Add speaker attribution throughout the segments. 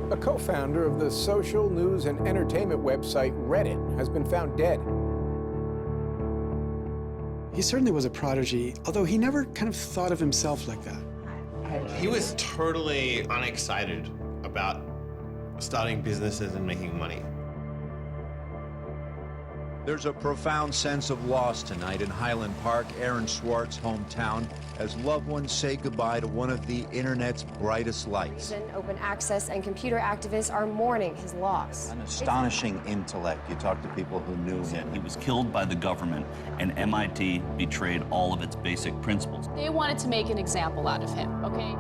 Speaker 1: A co-founder of the social news and entertainment website Reddit has been found dead.
Speaker 2: He certainly was a prodigy, although he never kind of thought of himself like that.
Speaker 3: He was totally unexcited about starting businesses and making money.
Speaker 4: There's a profound sense of loss tonight in Highland Park, Aaron Swartz' hometown, as loved ones say goodbye to one of the internet's brightest lights.
Speaker 5: Open access and computer activists are mourning his loss.
Speaker 6: An astonishing intellect. You talk to people who knew him.
Speaker 7: He was killed by the government, and MIT betrayed all of its basic principles.
Speaker 8: They wanted to make an example out of him, okay?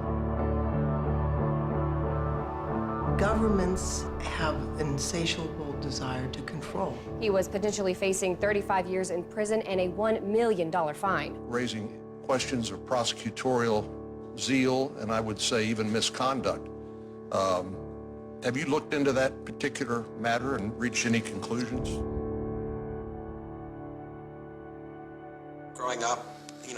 Speaker 9: Governments have an insatiable desire to control.
Speaker 5: He was potentially facing 35 years in prison and a $1 million fine.
Speaker 10: Raising questions of prosecutorial zeal, and I would say even misconduct. Have you looked into that particular matter and reached any conclusions?
Speaker 11: Growing up,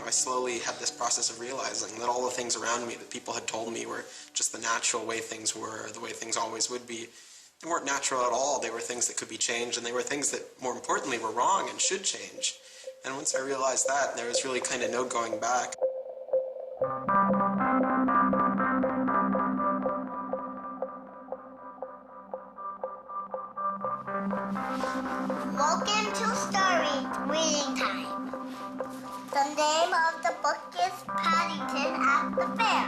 Speaker 11: I slowly had this process of realizing that all the things around me that people had told me were just the natural way things were, the way things always would be. They weren't natural at all. They were things that could be changed, and they were things that, more importantly, were wrong and should change. And once I realized that, there was really kind of no going back.
Speaker 12: Welcome to Story Reading Time. The name of the book is Paddington at the Fair.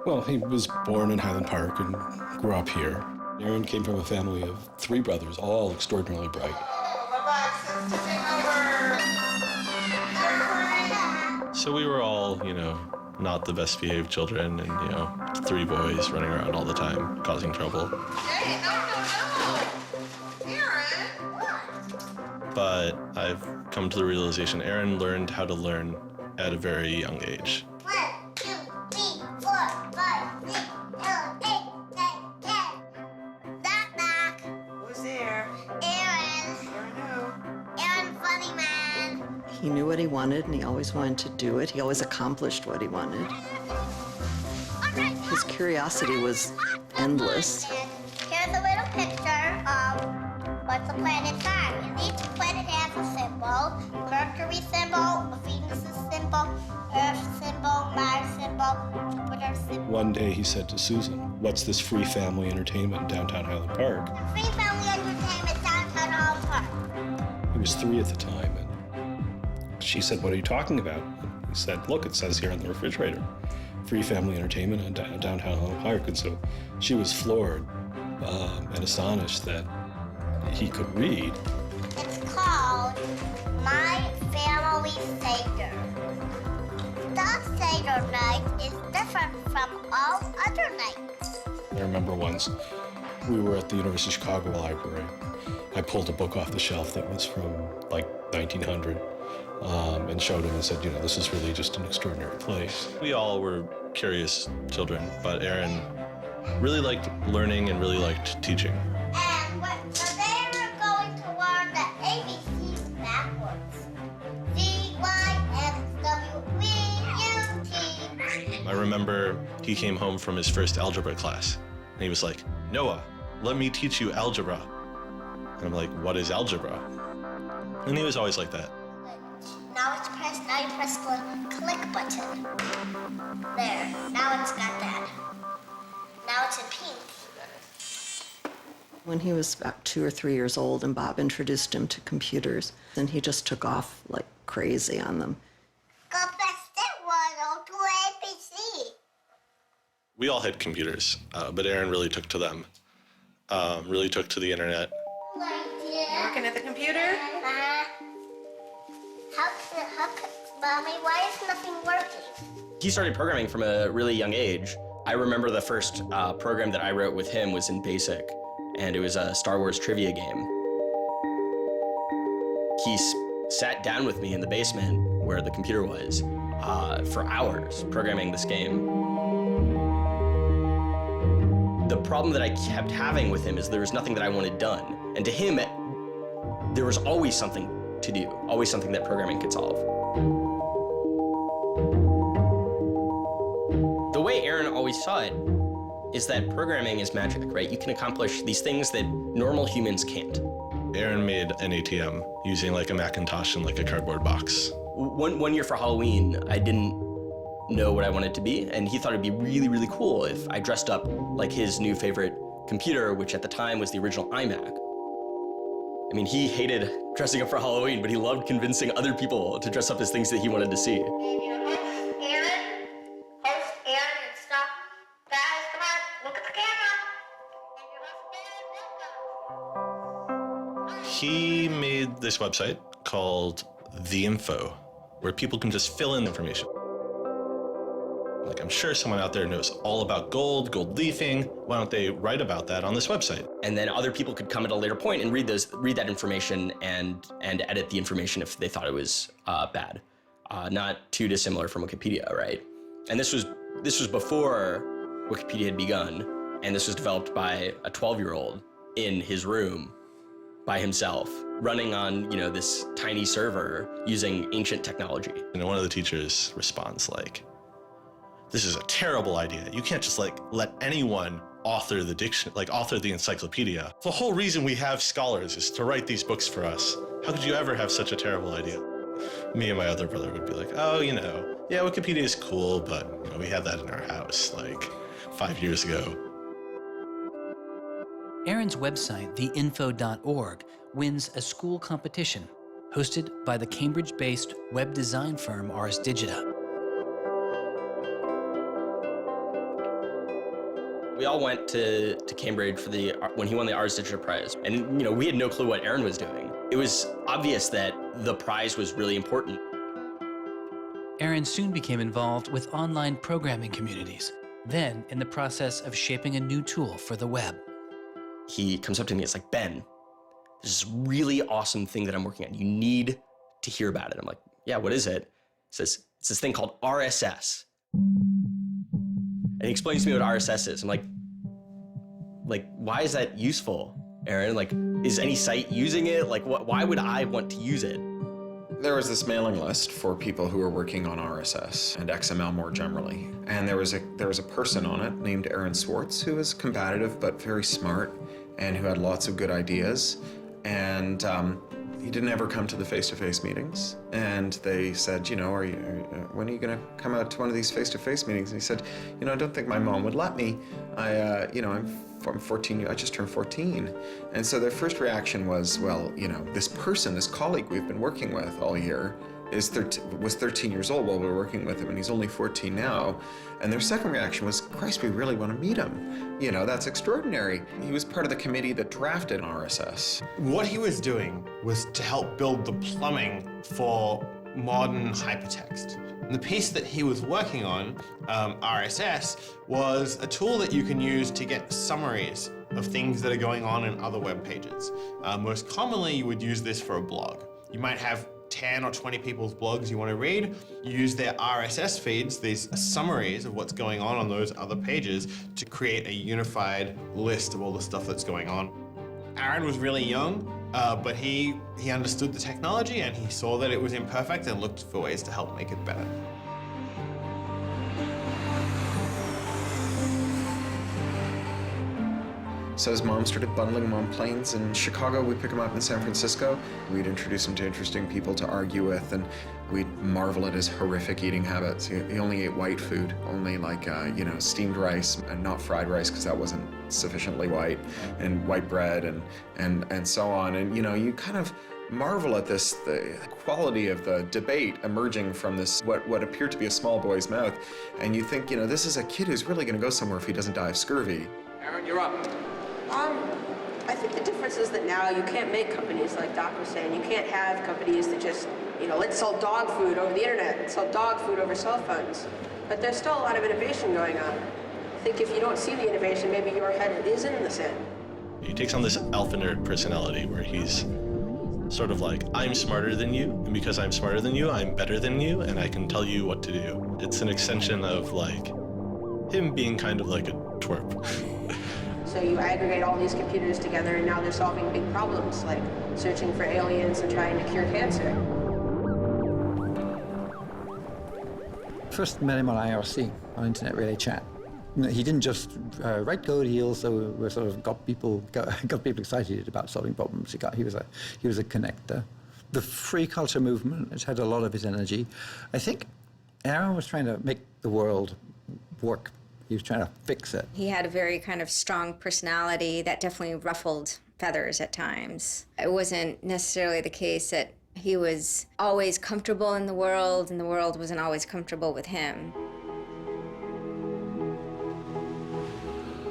Speaker 13: Well, he was born in Highland Park and grew up here. Aaron came from a family of 3 brothers, all extraordinarily bright.
Speaker 3: So we were all, not the best behaved children and, 3 boys running around all the time, causing trouble.
Speaker 12: Hey, no. Aaron, what?
Speaker 3: But I've come to the realization Aaron learned how to learn at a very young age.
Speaker 12: 1, 2, 3, 4, 5, 6, 7, 8, 9, 10. Knock, knock. Who's there? Aaron. Aaron who? Aaron Funny Man.
Speaker 9: He knew what he wanted, and he always wanted to do it. He always accomplished what he wanted. His curiosity was endless.
Speaker 12: Here's a little picture of what the planets are. And each planet has a symbol. Mercury symbol, Venus symbol, Earth symbol, Mars symbol, Jupiter symbol.
Speaker 13: One day he said to Susan, "What's this free family entertainment in downtown Highland Park?"
Speaker 12: Free family entertainment downtown Highland Park.
Speaker 13: He was 3 at the time, and she said, "What are you talking about?" And he said, "Look, it says here on the refrigerator, free family entertainment in downtown Highland Park." And so she was floored and astonished that he could read.
Speaker 12: It's called My Family Seder. The Seder night is different from all other nights.
Speaker 13: I remember once we were at the University of Chicago Library. I pulled a book off the shelf that was from like 1900 and showed him and said, this is really just an extraordinary place.
Speaker 3: We all were curious children, but Aaron really liked learning and really liked teaching.
Speaker 12: And they were going to learn the ABCs backwards. D-Y-X-W-V-U-T.
Speaker 3: I remember he came home from his first algebra class, and he was like, "Noah, let me teach you algebra." And I'm like, "What is algebra?" And he was always like that.
Speaker 12: Now you press the click button. There, now it's got that. Now it's in pink.
Speaker 9: When he was about 2 or 3 years old, and Bob introduced him to computers, and he just took off like crazy on them.
Speaker 12: Go fast one, do ABC.
Speaker 3: We all had computers, but Aaron really took to them, really took to the internet.
Speaker 14: Working at the computer?
Speaker 12: Mommy, why is nothing working?
Speaker 15: He started programming from a really young age. I remember the first program that I wrote with him was in BASIC, and it was a Star Wars trivia game. He sat down with me in the basement where the computer was for hours programming this game. The problem that I kept having with him is there was nothing that I wanted done. And to him, there was always something to do, always something that programming could solve. The way Aaron always saw it is that programming is magic, right? You can accomplish these things that normal humans can't.
Speaker 3: Aaron made an ATM using like a Macintosh and like a cardboard box.
Speaker 15: One year for Halloween, I didn't know what I wanted to be, and he thought it'd be really, really cool if I dressed up like his new favorite computer, which at the time was the original iMac. I mean, he hated dressing up for Halloween, but he loved convincing other people to dress up as things that he wanted to see.
Speaker 3: He made this website called The Info, where people can just fill in information. Like, I'm sure someone out there knows all about gold leafing. Why don't they write about that on this website?
Speaker 15: And then other people could come at a later point and read that information and edit the information if they thought it was bad. Not too dissimilar from Wikipedia, right? And this was before Wikipedia had begun, and this was developed by a 12-year-old in his room by himself, running on, this tiny server using ancient technology.
Speaker 3: And one of the teachers responds like, "This is a terrible idea. You can't just let anyone author the encyclopedia. The whole reason we have scholars is to write these books for us. How could you ever have such a terrible idea?" Me and my other brother would be like, "Oh, yeah, Wikipedia is cool, but we had that in our house like 5 years ago."
Speaker 16: Aaron's website, theinfo.org, wins a school competition hosted by the Cambridge-based web design firm Ars Digita.
Speaker 15: We all went to Cambridge for when he won the Ars Digita Prize. And, we had no clue what Aaron was doing. It was obvious that the prize was really important.
Speaker 16: Aaron soon became involved with online programming communities, then in the process of shaping a new tool for the web.
Speaker 15: He comes up to me, it's like, "Ben, there's this really awesome thing that I'm working on. You need to hear about it." I'm like, "Yeah, what is it?" He says, "It's this thing called RSS." And he explains to me what RSS is. I'm like, why is that useful, Aaron? Is any site using it? Why would I want to use it?
Speaker 17: There was this mailing list for people who were working on RSS and XML more generally. And there was a person on it named Aaron Swartz who was combative but very smart and who had lots of good ideas. And he didn't ever come to the face-to-face meetings. And they said, when are you going to come out to one of these face-to-face meetings? And he said, I don't think my mom would let me. I'm 14, I just turned 14. And so their first reaction was, well, this colleague we've been working with all year was 13 years old while we were working with him, and he's only 14 now. And their second reaction was, Christ, we really want to meet him. That's extraordinary. He was part of the committee that drafted RSS.
Speaker 18: What he was doing was to help build the plumbing for modern hypertext. And the piece that he was working on, RSS, was a tool that you can use to get summaries of things that are going on in other web pages. Most commonly, you would use this for a blog. You might have 10 or 20 people's blogs you want to read. You use their RSS feeds, these summaries of what's going on those other pages, to create a unified list of all the stuff that's going on. Aaron was really young, but he understood the technology and he saw that it was imperfect and looked for ways to help make it better.
Speaker 17: So his mom started bundling him on planes in Chicago. We'd pick him up in San Francisco. We'd introduce him to interesting people to argue with, and we'd marvel at his horrific eating habits. He only ate white food, only steamed rice and not fried rice because that wasn't sufficiently white, and white bread and so on. And you kind of marvel at the quality of the debate emerging from this, what appeared to be a small boy's mouth. And you think, this is a kid who's really going to go somewhere if he doesn't die of scurvy.
Speaker 19: Aaron, you're up. I think the difference is that now you can't make companies like Doc was saying. You can't have companies that just, let's sell dog food over the internet, let's sell dog food over cell phones. But there's still a lot of innovation going on. I think if you don't see the innovation, maybe your head is in the sand.
Speaker 3: He takes on this alpha nerd personality where he's sort of like, I'm smarter than you, and because I'm smarter than you, I'm better than you, and I can tell you what to do. It's an extension of him being kind of like a twerp.
Speaker 19: So you aggregate all these computers together and now they're solving big problems like searching for aliens and trying to cure cancer.
Speaker 20: First met him on IRC, on Internet Relay Chat. He didn't just write code. He also sort of got people excited about solving problems. He was a connector. The free culture movement has had a lot of his energy. I think Aaron was trying to make the world work. He was trying to fix it.
Speaker 21: He had a very kind of strong personality that definitely ruffled feathers at times. It wasn't necessarily the case that he was always comfortable in the world and the world wasn't always comfortable with him.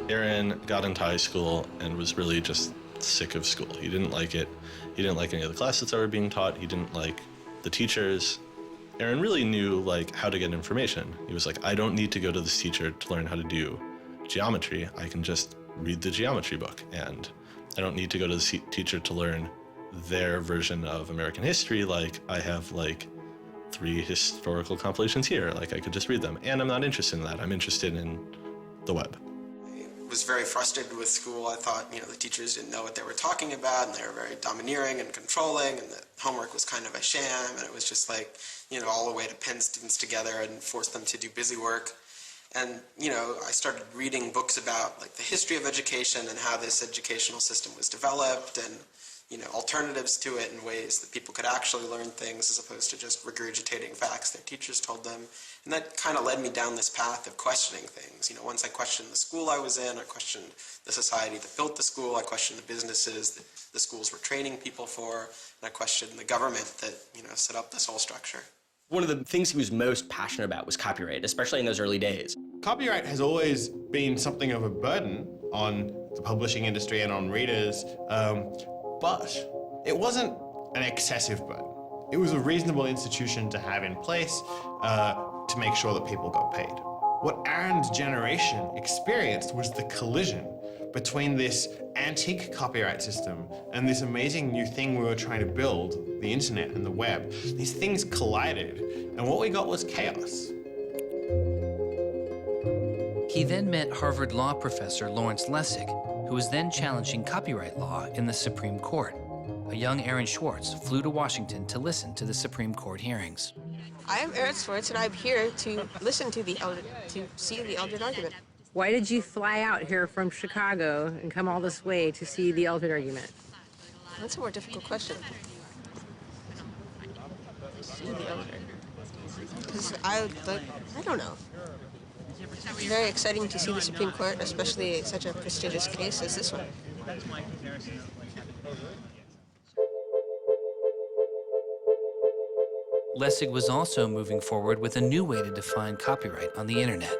Speaker 3: Aaron got into high school and was really just sick of school. He didn't like it. He didn't like any of the classes that were being taught. He didn't like the teachers. Aaron really knew how to get information. He was like, I don't need to go to this teacher to learn how to do geometry. I can just read the geometry book, and I don't need to go to the teacher to learn their version of American history. I have 3 historical compilations here. I could just read them, and I'm not interested in that. I'm interested in the web.
Speaker 11: I was very frustrated with school. I thought, the teachers didn't know what they were talking about, and they were very domineering and controlling, and the homework was kind of a sham, and it was just all a way to pin students together and force them to do busy work. And, I started reading books about the history of education and how this educational system was developed, and alternatives to it in ways that people could actually learn things as opposed to just regurgitating facts their teachers told them. And that kind of led me down this path of questioning things. Once I questioned the school I was in, I questioned the society that built the school, I questioned the businesses that the schools were training people for, and I questioned the government that, set up this whole structure.
Speaker 15: One of the things he was most passionate about was copyright, especially in those early days.
Speaker 18: Copyright has always been something of a burden on the publishing industry and on readers, but it wasn't an excessive burden. It was a reasonable institution to have in place to make sure that people got paid. What Aaron's generation experienced was the collision between this antique copyright system and this amazing new thing we were trying to build, the internet and the web. These things collided, and what we got was chaos.
Speaker 16: He then met Harvard law professor Lawrence Lessig, who was then challenging copyright law in the Supreme Court. A young Aaron Swartz flew to Washington to listen to the Supreme Court hearings.
Speaker 19: I am Aaron Swartz, and I'm here to listen to see the Eldred argument.
Speaker 22: Why did you fly out here from Chicago and come all this way to see the Eldred argument?
Speaker 19: That's a more difficult question. See the Eldred. Because I don't know. It's very exciting to see the Supreme Court, especially such a prestigious case as this one.
Speaker 16: Lessig was also moving forward with a new way to define copyright on the internet.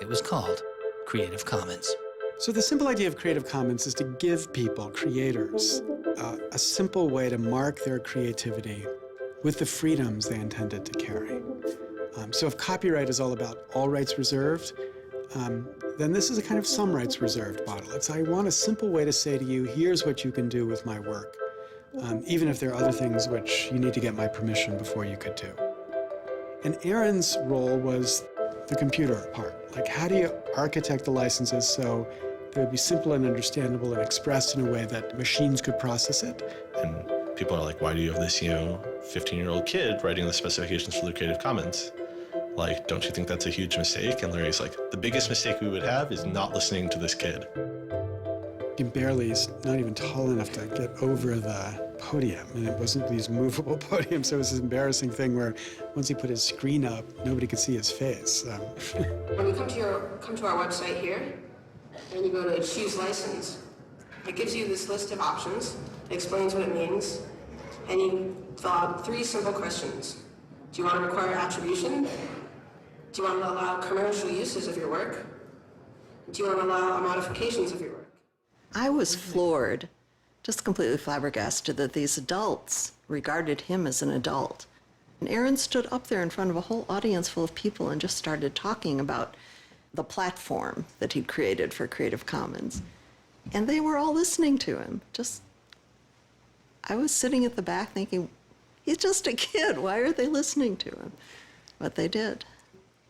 Speaker 16: It was called Creative Commons.
Speaker 2: So the simple idea of Creative Commons is to give people, creators, a simple way to mark their creativity with the freedoms they intended to carry. So if copyright is all about all rights reserved, then this is a kind of some rights reserved model. It's I want a simple way to say to you, here's what you can do with my work, even if there are other things which you need to get my permission before you could do. And Aaron's role was the computer part. How do you architect the licenses so they would be simple and understandable and expressed in a way that machines could process it?
Speaker 3: And people are like, why do you have this, 15-year-old kid writing the specifications for the Creative Commons? Don't you think that's a huge mistake? And Larry's like, the biggest mistake we would have is not listening to this kid.
Speaker 2: He barely is not even tall enough to get over the podium, and it wasn't these movable podiums, so it was this embarrassing thing where once he put his screen up, nobody could see his face.
Speaker 19: When you come to our website here, and you go to choose license, it gives you this list of options, it explains what it means, and you fill out 3 simple questions. Do you want to require attribution? Do you want to allow commercial uses of your work? Do you want to allow modifications of your work?
Speaker 9: I was floored, just completely flabbergasted that these adults regarded him as an adult. And Aaron stood up there in front of a whole audience full of people and just started talking about the platform that he'd created for Creative Commons. And they were all listening to him. I was sitting at the back thinking, he's just a kid. Why are they listening to him? But they did.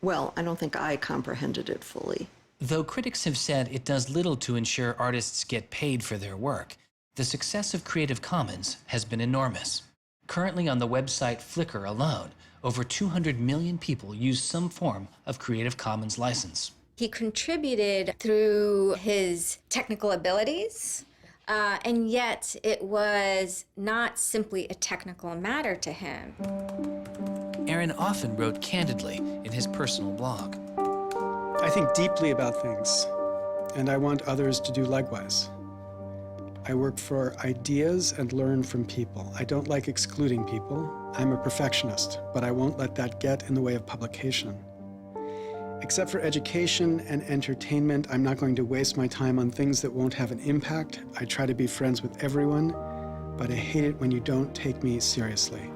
Speaker 9: Well, I don't think I comprehended it fully.
Speaker 16: Though critics have said it does little to ensure artists get paid for their work, the success of Creative Commons has been enormous. Currently on the website Flickr alone, over 200 million people use some form of Creative Commons license.
Speaker 21: He contributed through his technical abilities, and yet it was not simply a technical matter to him.
Speaker 16: Aaron often wrote candidly in his personal blog.
Speaker 2: I think deeply about things, and I want others to do likewise. I work for ideas and learn from people. I don't like excluding people. I'm a perfectionist, but I won't let that get in the way of publication. Except for education and entertainment, I'm not going to waste my time on things that won't have an impact. I try to be friends with everyone, but I hate it when you don't take me seriously.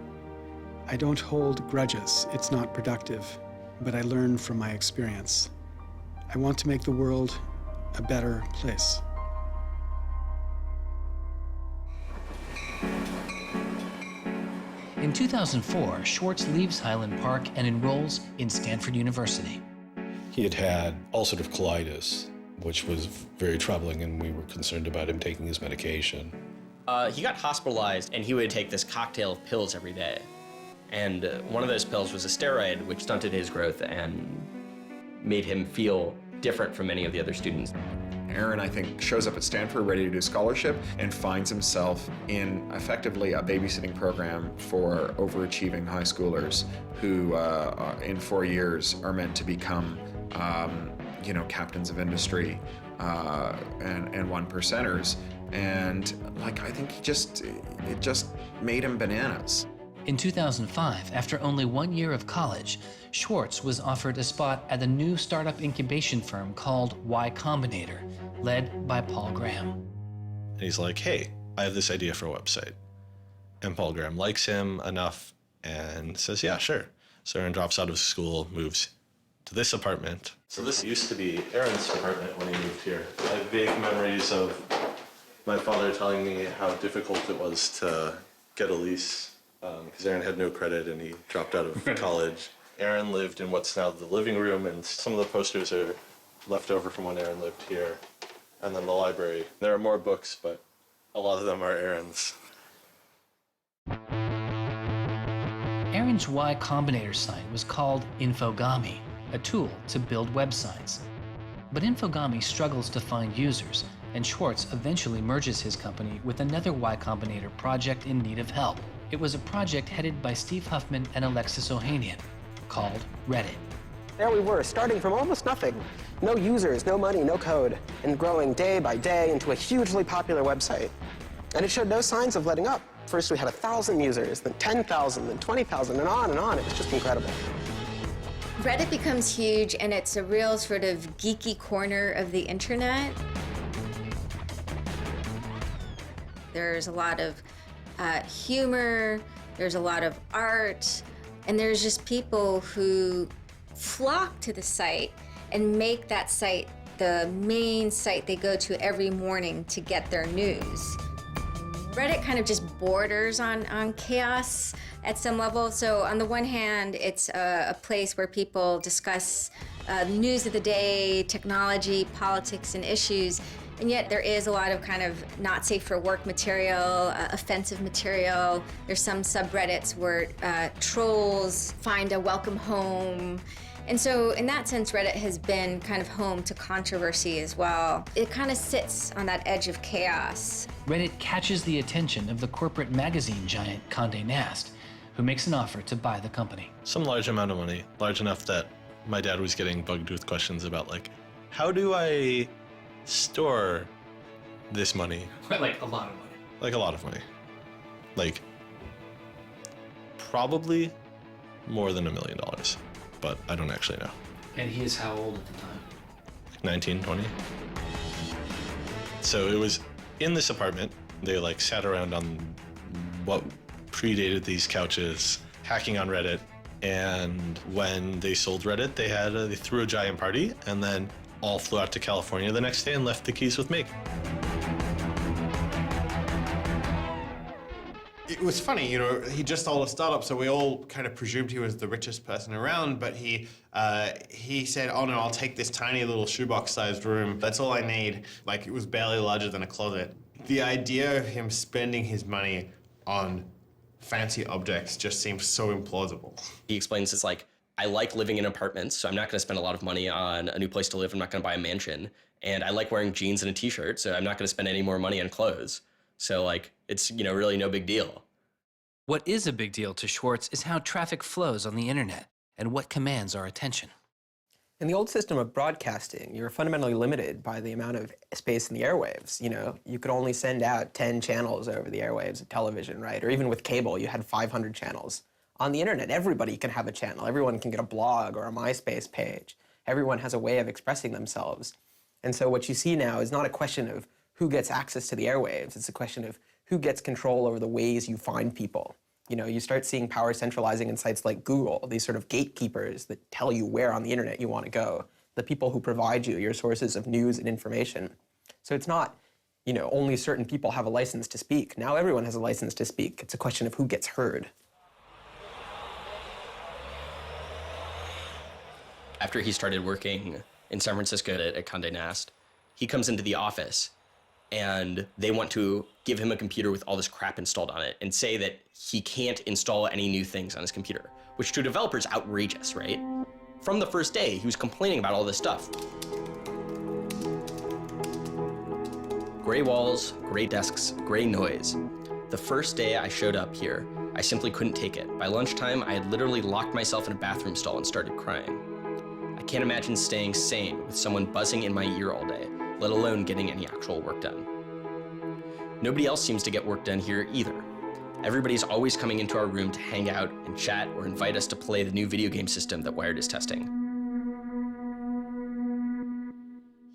Speaker 2: I don't hold grudges. It's not productive, but I learn from my experience. I want to make the world a better place.
Speaker 16: In 2004, Swartz leaves Highland Park and enrolls in Stanford University.
Speaker 13: He had had ulcerative colitis, which was very troubling, and we were concerned about him taking his medication.
Speaker 15: He got hospitalized, and he would take this cocktail of pills every day. And one of those pills was a steroid, which stunted his growth and made him feel different from many of the other students.
Speaker 17: Aaron, I think, shows up at Stanford ready to do scholarship and finds himself in effectively a babysitting program for overachieving high schoolers who, in 4 years, are meant to become, captains of industry and one percenters. And I think it just made him bananas.
Speaker 16: In 2005, after only 1 year of college, Swartz was offered a spot at a new startup incubation firm called Y Combinator, led by Paul Graham.
Speaker 3: And he's like, hey, I have this idea for a website. And Paul Graham likes him enough and says, yeah, sure. So Aaron drops out of school, moves to this apartment. So this used to be Aaron's apartment when he moved here. I have vague memories of my father telling me how difficult it was to get a lease because Aaron had no credit and he dropped out of college. Aaron lived in what's now the living room, and some of the posters are left over from when Aaron lived here. And then the library. There are more books, but a lot of them are Aaron's.
Speaker 16: Aaron's Y Combinator site was called Infogami, a tool to build websites. But Infogami struggles to find users, and Swartz eventually merges his company with another Y Combinator project in need of help. It was a project headed by Steve Huffman and Alexis Ohanian, called Reddit.
Speaker 1: There we were, starting from almost nothing. No users, no money, no code, and growing day by day into a hugely popular website. And it showed no signs of letting up. First we had 1,000 users, then 10,000, then 20,000, and on and on. It was just incredible.
Speaker 21: Reddit becomes huge, and it's a real sort of geeky corner of the internet. There's a lot of humor, there's a lot of art, and there's just people who flock to the site and make that site the main site they go to every morning to get their news. Reddit kind of just borders on chaos at some level. So on the one hand, it's a place where people discuss news of the day, technology, politics, and issues. And yet there is a lot of kind of not safe for work material, offensive material. There's some subreddits where trolls find a welcome home. And so in that sense, Reddit has been kind of home to controversy as well. It kind of sits on that edge of chaos.
Speaker 16: Reddit catches the attention of the corporate magazine giant Condé Nast, who makes an offer to buy the company.
Speaker 3: Some large amount of money, large enough that my dad was getting bugged with questions about how do I store this money?
Speaker 16: Like a lot of money.
Speaker 3: Like a lot of money. Probably more than $1 million, but I don't actually know.
Speaker 16: And he is how old at the time?
Speaker 3: 19, 20. So it was in this apartment. They sat around on what predated these couches, hacking on Reddit. And when they sold Reddit, they threw a giant party and then all flew out to California the next day and left the keys with me.
Speaker 18: It was funny, he just sold a startup, so we all kind of presumed he was the richest person around, but he said, oh no, I'll take this tiny little shoebox-sized room. That's all I need. It was barely larger than a closet. The idea of him spending his money on fancy objects just seems so implausible.
Speaker 15: He explains it's I like living in apartments, so I'm not going to spend a lot of money on a new place to live. I'm not going to buy a mansion. And I like wearing jeans and a t-shirt, so I'm not going to spend any more money on clothes. So like, it's, you know, really no big deal.
Speaker 16: What is a big deal to Swartz is how traffic flows on the internet and what commands our attention.
Speaker 1: In the old system of broadcasting, you were fundamentally limited by the amount of space in the airwaves. You know, you could only send out 10 channels over the airwaves of television, right? Or even with cable, you had 500 channels. On the internet, everybody can have a channel. Everyone can get a blog or a MySpace page. Everyone has a way of expressing themselves. And so what you see now is not a question of who gets access to the airwaves. It's a question of who gets control over the ways you find people. You know, you start seeing power centralizing in sites like Google, these sort of gatekeepers that tell you where on the internet you want to go, the people who provide you your sources of news and information. So it's not, you know, only certain people have a license to speak. Now everyone has a license to speak. It's a question of who gets heard.
Speaker 15: After he started working in San Francisco at Condé Nast, he comes into the office and they want to give him a computer with all this crap installed on it and say that he can't install any new things on his computer, which to a developer is outrageous, right? From the first day, he was complaining about all this stuff. Gray walls, gray desks, gray noise. The first day I showed up here, I simply couldn't take it. By lunchtime, I had literally locked myself in a bathroom stall and started crying. I can't imagine staying sane with someone buzzing in my ear all day, let alone getting any actual work done. Nobody else seems to get work done here either. Everybody's always coming into our room to hang out and chat or invite us to play the new video game system that Wired is testing.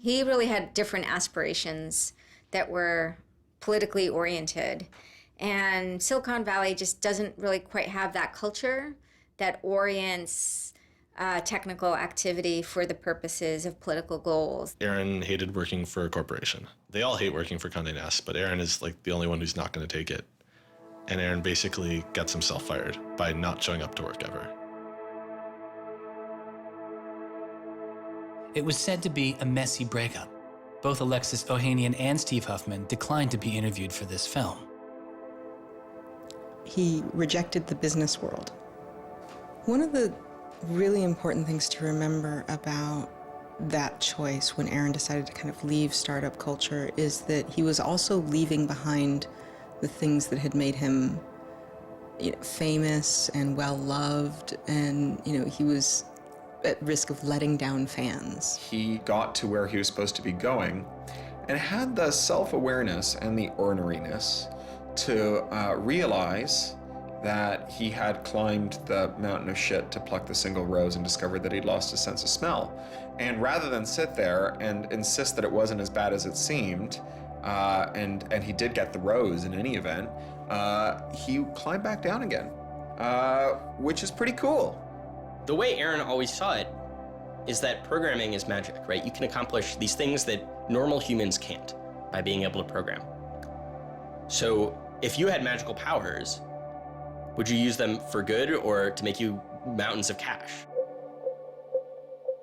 Speaker 21: He really had different aspirations that were politically oriented. And Silicon Valley just doesn't really quite have that culture that orients technical activity for the purposes of political goals.
Speaker 3: Aaron hated working for a corporation. They all hate working for Condé Nast, but Aaron is like the only one who's not going to take it. And Aaron basically gets himself fired by not showing up to work ever.
Speaker 16: It was said to be a messy breakup. Both Alexis Ohanian and Steve Huffman declined to be interviewed for this film.
Speaker 4: He rejected the business world. One of the really important things to remember about that choice when Aaron decided to kind of leave startup culture is that he was also leaving behind the things that had made him, you know, famous and well-loved, and, you know, he was at risk of letting down fans.
Speaker 17: He got to where he was supposed to be going and had the self-awareness and the orneriness to realize that he had climbed the mountain of shit to pluck the single rose and discovered that he'd lost his sense of smell. And rather than sit there and insist that it wasn't as bad as it seemed, and he did get the rose in any event, he climbed back down again, which is pretty cool.
Speaker 15: The way Aaron always saw it is that programming is magic, right? You can accomplish these things that normal humans can't by being able to program. So if you had magical powers, would you use them for good or to make you mountains of cash?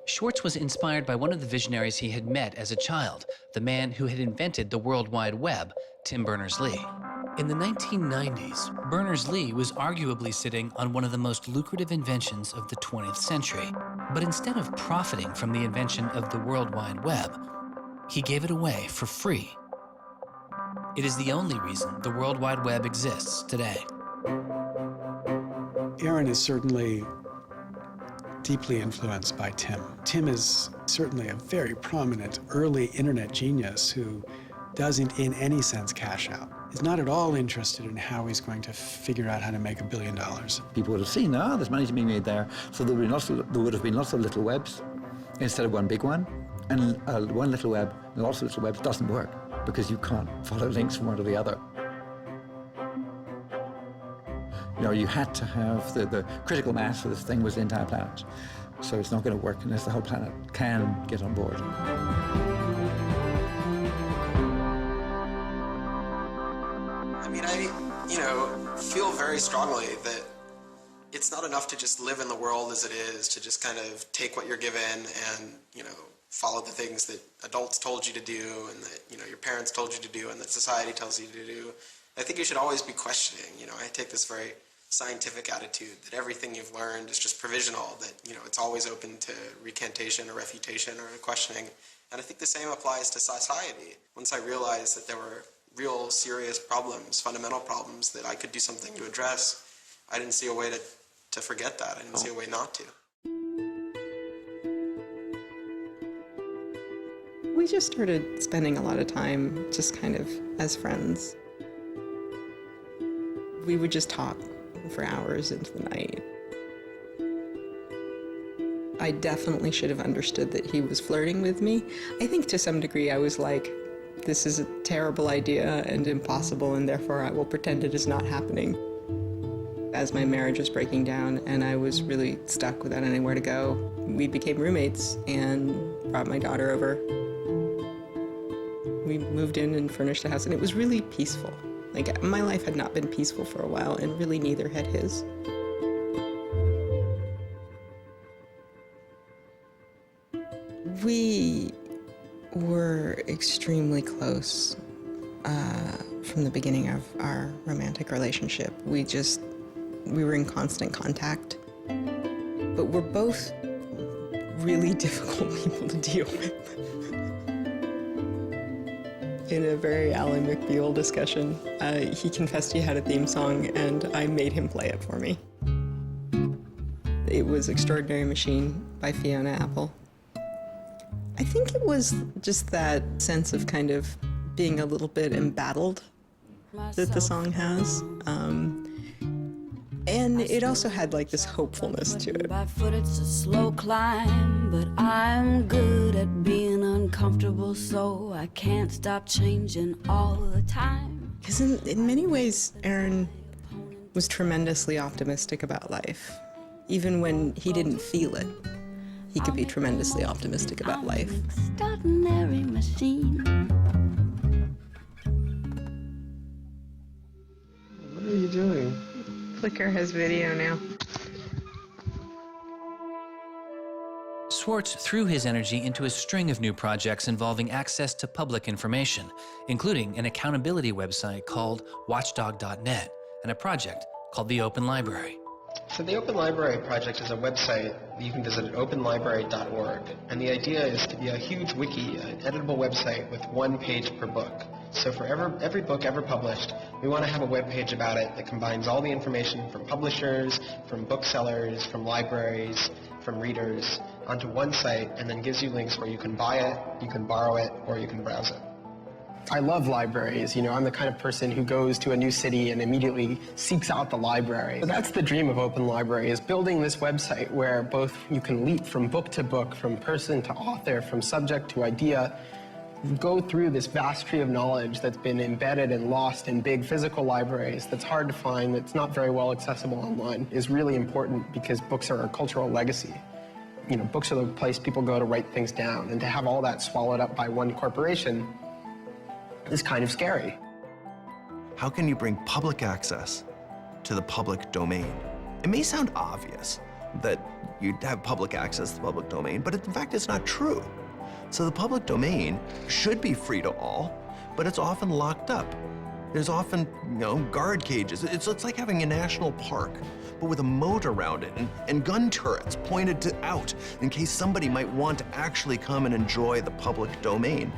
Speaker 16: Swartz was inspired by one of the visionaries he had met as a child, the man who had invented the World Wide Web, Tim Berners-Lee. In the 1990s, Berners-Lee was arguably sitting on one of the most lucrative inventions of the 20th century. But instead of profiting from the invention of the World Wide Web, he gave it away for free. It is the only reason the World Wide Web exists today.
Speaker 2: Aaron is certainly deeply influenced by Tim. Tim is certainly a very prominent early internet genius who doesn't in any sense cash out. He's not at all interested in how he's going to figure out how to make $1 billion.
Speaker 20: People would have seen, there's money to be made there. So there would have been lots of little webs instead of one big one. And one little web and lots of little webs doesn't work because you can't follow links from one to the other. You know, you had to have the critical mass for this thing was the entire planet. So it's not going to work unless the whole planet can get on board.
Speaker 11: I mean, I feel very strongly that it's not enough to just live in the world as it is, to just kind of take what you're given and, follow the things that adults told you to do and that, your parents told you to do and that society tells you to do. I think you should always be questioning. I take this very scientific attitude that everything you've learned is just provisional, that, you know, it's always open to recantation or refutation or questioning. And I think the same applies to society. Once I realized that there were real serious problems, fundamental problems that I could do something to address, I didn't see a way to forget that. I didn't see a way not to.
Speaker 4: We just started spending a lot of time just kind of as friends. We would just talk for hours into the night. I definitely should have understood that he was flirting with me. I think to some degree I was like, this is a terrible idea and impossible, and therefore I will pretend it is not happening. As my marriage was breaking down and I was really stuck without anywhere to go, we became roommates and brought my daughter over. We moved in and furnished a house, and it was really peaceful. Like, my life had not been peaceful for a while, and really neither had his. We were extremely close from the beginning of our romantic relationship. We were in constant contact, but we're both really difficult people to deal with. In a very Alan McBeal discussion, he confessed he had a theme song, and I made him play it for me. It was Extraordinary Machine by Fiona Apple. I think it was just that sense of kind of being a little bit embattled that the song has. And it also had like this hopefulness to it.
Speaker 6: By foot it's a slow climb, but I'm good at being uncomfortable, so I can't stop changing all the time.
Speaker 4: Because in many ways, Aaron was tremendously optimistic about life. Even when he didn't feel it, he could be tremendously optimistic about life.
Speaker 6: Extraordinary machine.
Speaker 1: What are you doing?
Speaker 22: Flickr has video now.
Speaker 16: Swartz threw his energy into a string of new projects involving access to public information, including an accountability website called watchdog.net and a project called the Open Library.
Speaker 1: So the Open Library project is a website that you can visit at openlibrary.org, and the idea is to be a huge wiki, an editable website with one page per book. So for every book ever published, we want to have a web page about it that combines all the information from publishers, from booksellers, from libraries, from readers onto one site, and then gives you links where you can buy it, you can borrow it, or you can browse it. I love libraries. You know, I'm the kind of person who goes to a new city and immediately seeks out the library. So that's the dream of Open Library, is building this website where both you can leap from book to book, from person to author, from subject to idea, go through this vast tree of knowledge that's been embedded and lost in big physical libraries, that's hard to find, that's not very well accessible online, is really important because books are a cultural legacy. You know, books are the place people go to write things down, and to have all that swallowed up by one corporation is kind of scary.
Speaker 7: How can you bring public access to the public domain? It may sound obvious that you'd have public access to the public domain, but in fact, it's not true. So the public domain should be free to all, but it's often locked up. There's often, guard cages. It's like having a national park, but with a moat around it and gun turrets pointed out in case somebody might want to actually come and enjoy the public domain.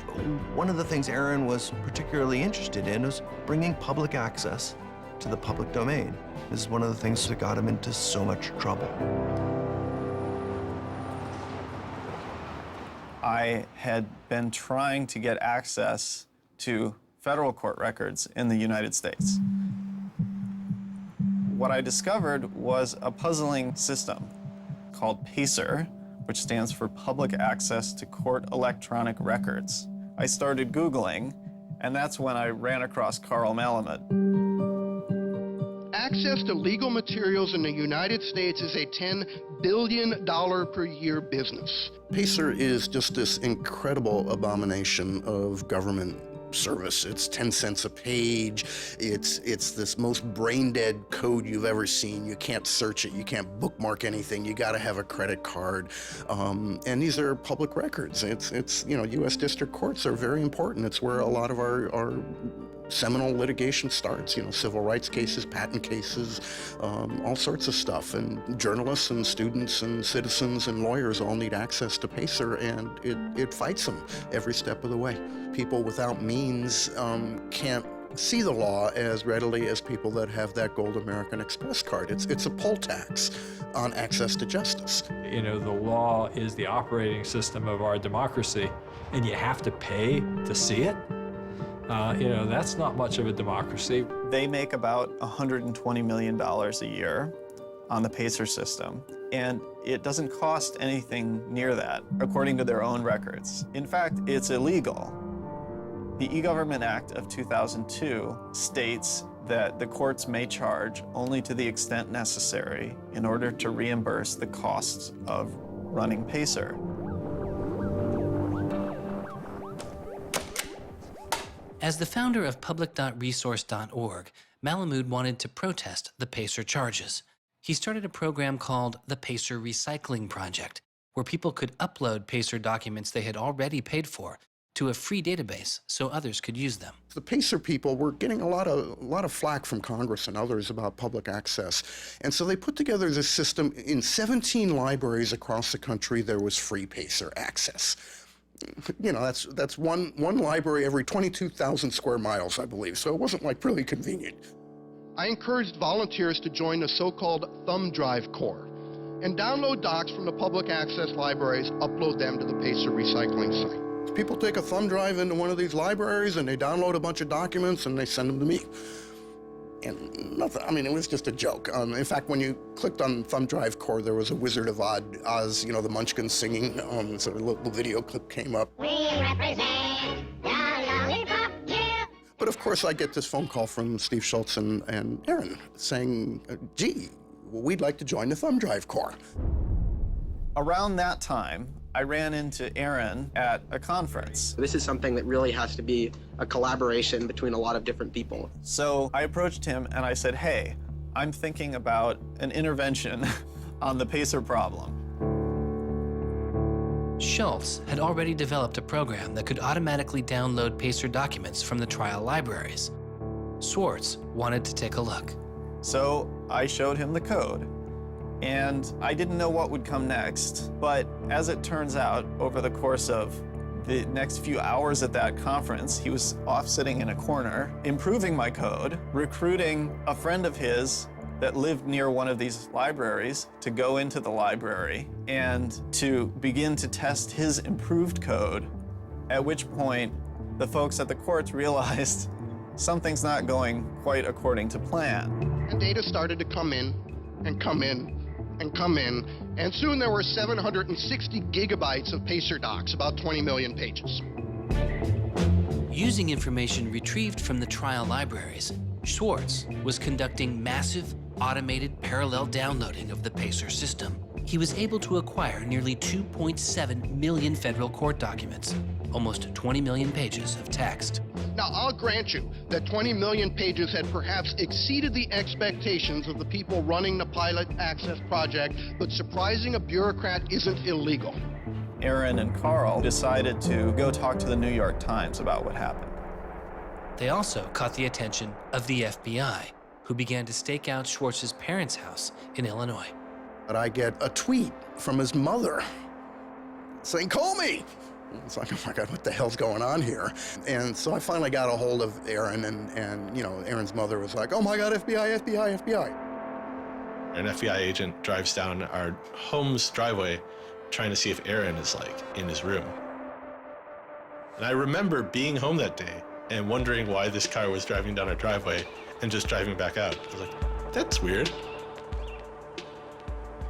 Speaker 7: One of the things Aaron was particularly interested in was bringing public access to the public domain. This is one of the things that got him into so much trouble.
Speaker 23: I had been trying to get access to federal court records in the United States. What I discovered was a puzzling system called PACER, which stands for Public Access to Court Electronic Records. I started Googling, and that's when I ran across Carl Malamud.
Speaker 24: Access to legal materials in the United States is a $10 billion per year business.
Speaker 25: PACER is just this incredible abomination of government
Speaker 5: service. It's 10 cents a page. It's this most brain-dead code you've ever seen. You can't search it. You can't bookmark anything. You got to have a credit card. And these are public records. It's you know, U.S. district courts are very important. It's where a lot of our seminal litigation starts, you know, civil rights cases, patent cases, all sorts of stuff. And journalists and students and citizens and lawyers all need access to PACER, and it fights them every step of the way. People without means can't see the law as readily as people that have that gold American Express card. It's a poll tax on access to justice.
Speaker 8: You know, the law is the operating system of our democracy, and you have to pay to see it. You know, that's not much of a democracy.
Speaker 23: They make about $120 million a year on the PACER system, and it doesn't cost anything near that, according to their own records. In fact, it's illegal. The E-Government Act of 2002 states that the courts may charge only to the extent necessary in order to reimburse the costs of running PACER.
Speaker 16: As the founder of public.resource.org, Malamud wanted to protest the PACER charges. He started a program called the PACER Recycling Project, where people could upload PACER documents they had already paid for to a free database so others could use them.
Speaker 5: The PACER people were getting a lot of flack from Congress and others about public access. And so they put together this system. In 17 libraries across the country, there was free PACER access. You know, that's one library every 22,000 square miles, I believe. So it wasn't like really convenient.
Speaker 24: I encouraged volunteers to join the so-called thumb drive corps and download docs from the public access libraries, upload them to the PACER recycling site.
Speaker 5: People take a thumb drive into one of these libraries and they download a bunch of documents and they send them to me. And nothing, I mean, it was just a joke. In fact, when you clicked on Thumb Drive Core, there was a Wizard of Oz, you know, the Munchkins singing, so a little video clip came up.
Speaker 12: We represent the lollipop, yeah.
Speaker 5: But of course, I get this phone call from Steve Schultz and Aaron saying, gee, we'd like to join the Thumb Drive Core.
Speaker 23: Around that time, I ran into Aaron at a conference.
Speaker 1: This is something that really has to be a collaboration between a lot of different people.
Speaker 23: So I approached him and I said, hey, I'm thinking about an intervention on the PACER problem.
Speaker 16: Schultz had already developed a program that could automatically download PACER documents from the trial libraries. Swartz wanted to take a look.
Speaker 23: So I showed him the code. And I didn't know what would come next, but as it turns out, over the course of the next few hours at that conference, he was off sitting in a corner, improving my code, recruiting a friend of his that lived near one of these libraries to go into the library and to begin to test his improved code, at which point the folks at the courts realized something's not going quite according to plan.
Speaker 24: And data started to come in and come in and come in, and soon there were 760 gigabytes of PACER docs, about 20 million pages.
Speaker 16: Using information retrieved from the trial libraries, Swartz was conducting massive, automated parallel downloading of the PACER system. He was able to acquire nearly 2.7 million federal court documents, almost 20 million pages of text.
Speaker 24: Now, I'll grant you that 20 million pages had perhaps exceeded the expectations of the people running the Pilot Access Project, but surprising a bureaucrat isn't illegal.
Speaker 23: Aaron and Carl decided to go talk to the New York Times about what happened.
Speaker 16: They also caught the attention of the FBI, who began to stake out Schwartz's parents' house in Illinois.
Speaker 5: But I get a tweet from his mother saying, call me. It's like, oh my God, what the hell's going on here? And so I finally got a hold of Aaron, and you know, Aaron's mother was like, oh my God, FBI, FBI, FBI.
Speaker 3: An FBI agent drives down our home's driveway trying to see if Aaron is like in his room. And I remember being home that day and wondering why this car was driving down our driveway and just driving back out. I was like, that's weird.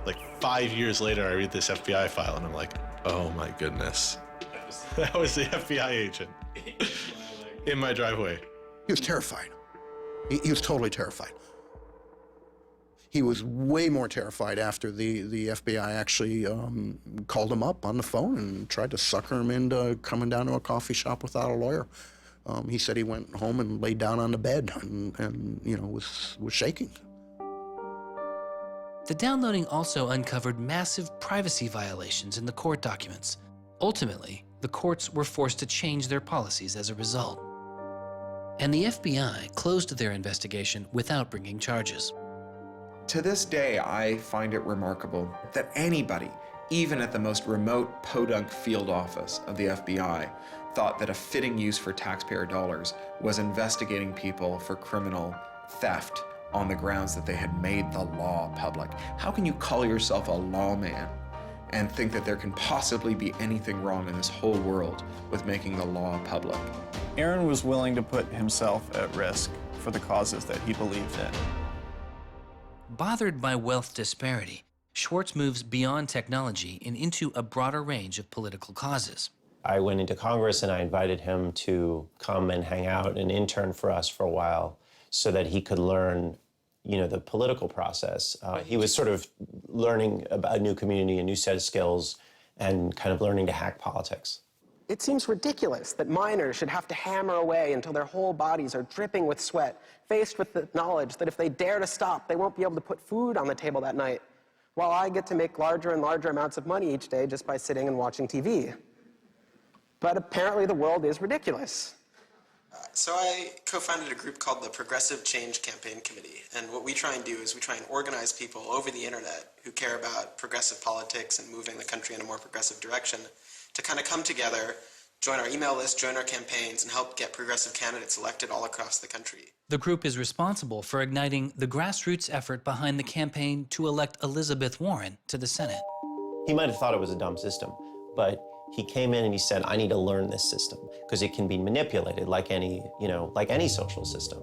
Speaker 3: Like 5 years later, I read this FBI file and I'm like, oh my goodness. That was the FBI agent in my driveway.
Speaker 5: He was terrified. He was totally terrified. He was way more terrified after the FBI actually called him up on the phone and tried to sucker him into coming down to a coffee shop without a lawyer. He said he went home and laid down on the bed and you know, was shaking.
Speaker 16: The downloading also uncovered massive privacy violations in the court documents. Ultimately, the courts were forced to change their policies as a result. And the FBI closed their investigation without bringing charges.
Speaker 17: To this day, I find it remarkable that anybody, even at the most remote podunk field office of the FBI, thought that a fitting use for taxpayer dollars was investigating people for criminal theft on the grounds that they had made the law public. How can you call yourself a lawman and think that there can possibly be anything wrong in this whole world with making the law public?
Speaker 23: Aaron was willing to put himself at risk for the causes that he believed in.
Speaker 16: Bothered by wealth disparity, Swartz moves beyond technology and into a broader range of political causes.
Speaker 9: I went into Congress and I invited him to come and hang out and intern for us for a while so that he could learn, you know, the political process. He was sort of learning about a new community, a new set of skills, and kind of learning to hack politics.
Speaker 1: It seems ridiculous that miners should have to hammer away until their whole bodies are dripping with sweat, faced with the knowledge that if they dare to stop, they won't be able to put food on the table that night, while I get to make larger and larger amounts of money each day just by sitting and watching TV. But apparently the world is ridiculous.
Speaker 11: So I co-founded a group called the Progressive Change Campaign Committee, and what we try and do is we try and organize people over the internet who care about progressive politics and moving the country in a more progressive direction to kind of come together, join our email list, join our campaigns, and help get progressive candidates elected all across the country.
Speaker 16: The group is responsible for igniting the grassroots effort behind the campaign to elect Elizabeth Warren to the Senate.
Speaker 9: He might have thought it was a dumb system, but he came in and he said, I need to learn this system because it can be manipulated like any, like any social system.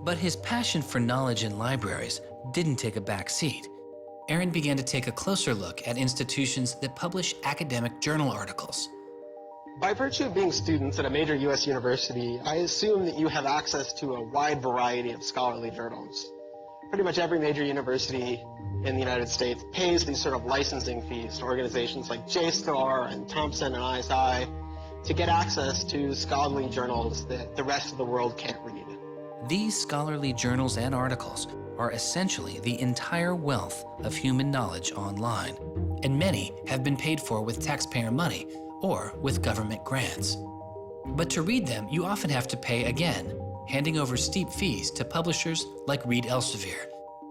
Speaker 16: But his passion for knowledge in libraries didn't take a back seat. Aaron began to take a closer look at institutions that publish academic journal articles.
Speaker 1: By virtue of being students at a major U.S. university, I assume that you have access to a wide variety of scholarly journals. Pretty much every major university in the United States pays these sort of licensing fees to organizations like JSTOR and Thomson and ISI to get access to scholarly journals that the rest of the world can't read.
Speaker 16: These scholarly journals and articles are essentially the entire wealth of human knowledge online, and many have been paid for with taxpayer money or with government grants. But to read them, you often have to pay again, handing over steep fees to publishers like Reed Elsevier.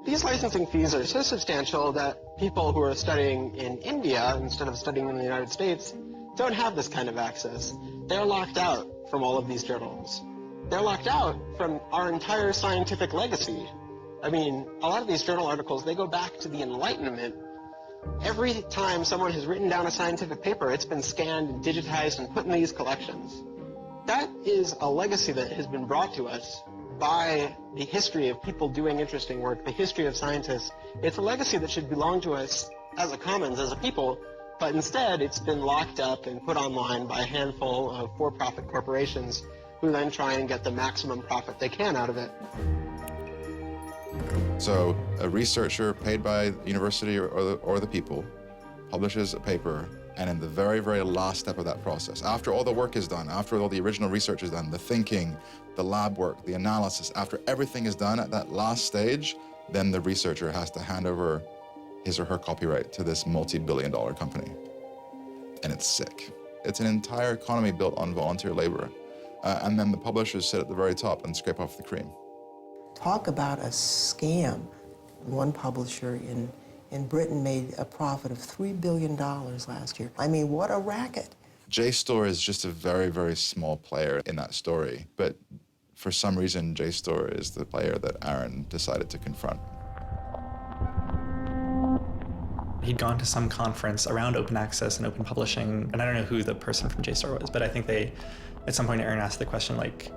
Speaker 1: These licensing fees are so substantial that people who are studying in India instead of studying in the United States don't have this kind of access. They're locked out from all of these journals. They're locked out from our entire scientific legacy. I mean, a lot of these journal articles, they go back to the Enlightenment. Every time someone has written down a scientific paper, it's been scanned and digitized and put in these collections. That is a legacy that has been brought to us by the history of people doing interesting work, the history of scientists. It's a legacy that should belong to us as a commons, as a people, but instead it's been locked up and put online by a handful of for-profit corporations who then try and get the maximum profit they can out of it.
Speaker 10: So a researcher paid by the university or the people publishes a paper, and in the very, very last step of that process, after all the work is done, after all the original research is done, the thinking, the lab work, the analysis, after everything is done at that last stage, then the researcher has to hand over his or her copyright to this multi-billion-dollar company. And it's sick. It's an entire economy built on volunteer labor. And then the publishers sit at the very top and scrape off the cream.
Speaker 14: Talk about a scam. One publisher in Britain made a profit of $3 billion last year. I mean, what a racket.
Speaker 10: JSTOR is just a very, very small player in that story, but for some reason, JSTOR is the player that Aaron decided to confront.
Speaker 19: He'd gone to some conference around open access and open publishing, and I don't know who the person from JSTOR was, but I think at some point Aaron asked the question, like,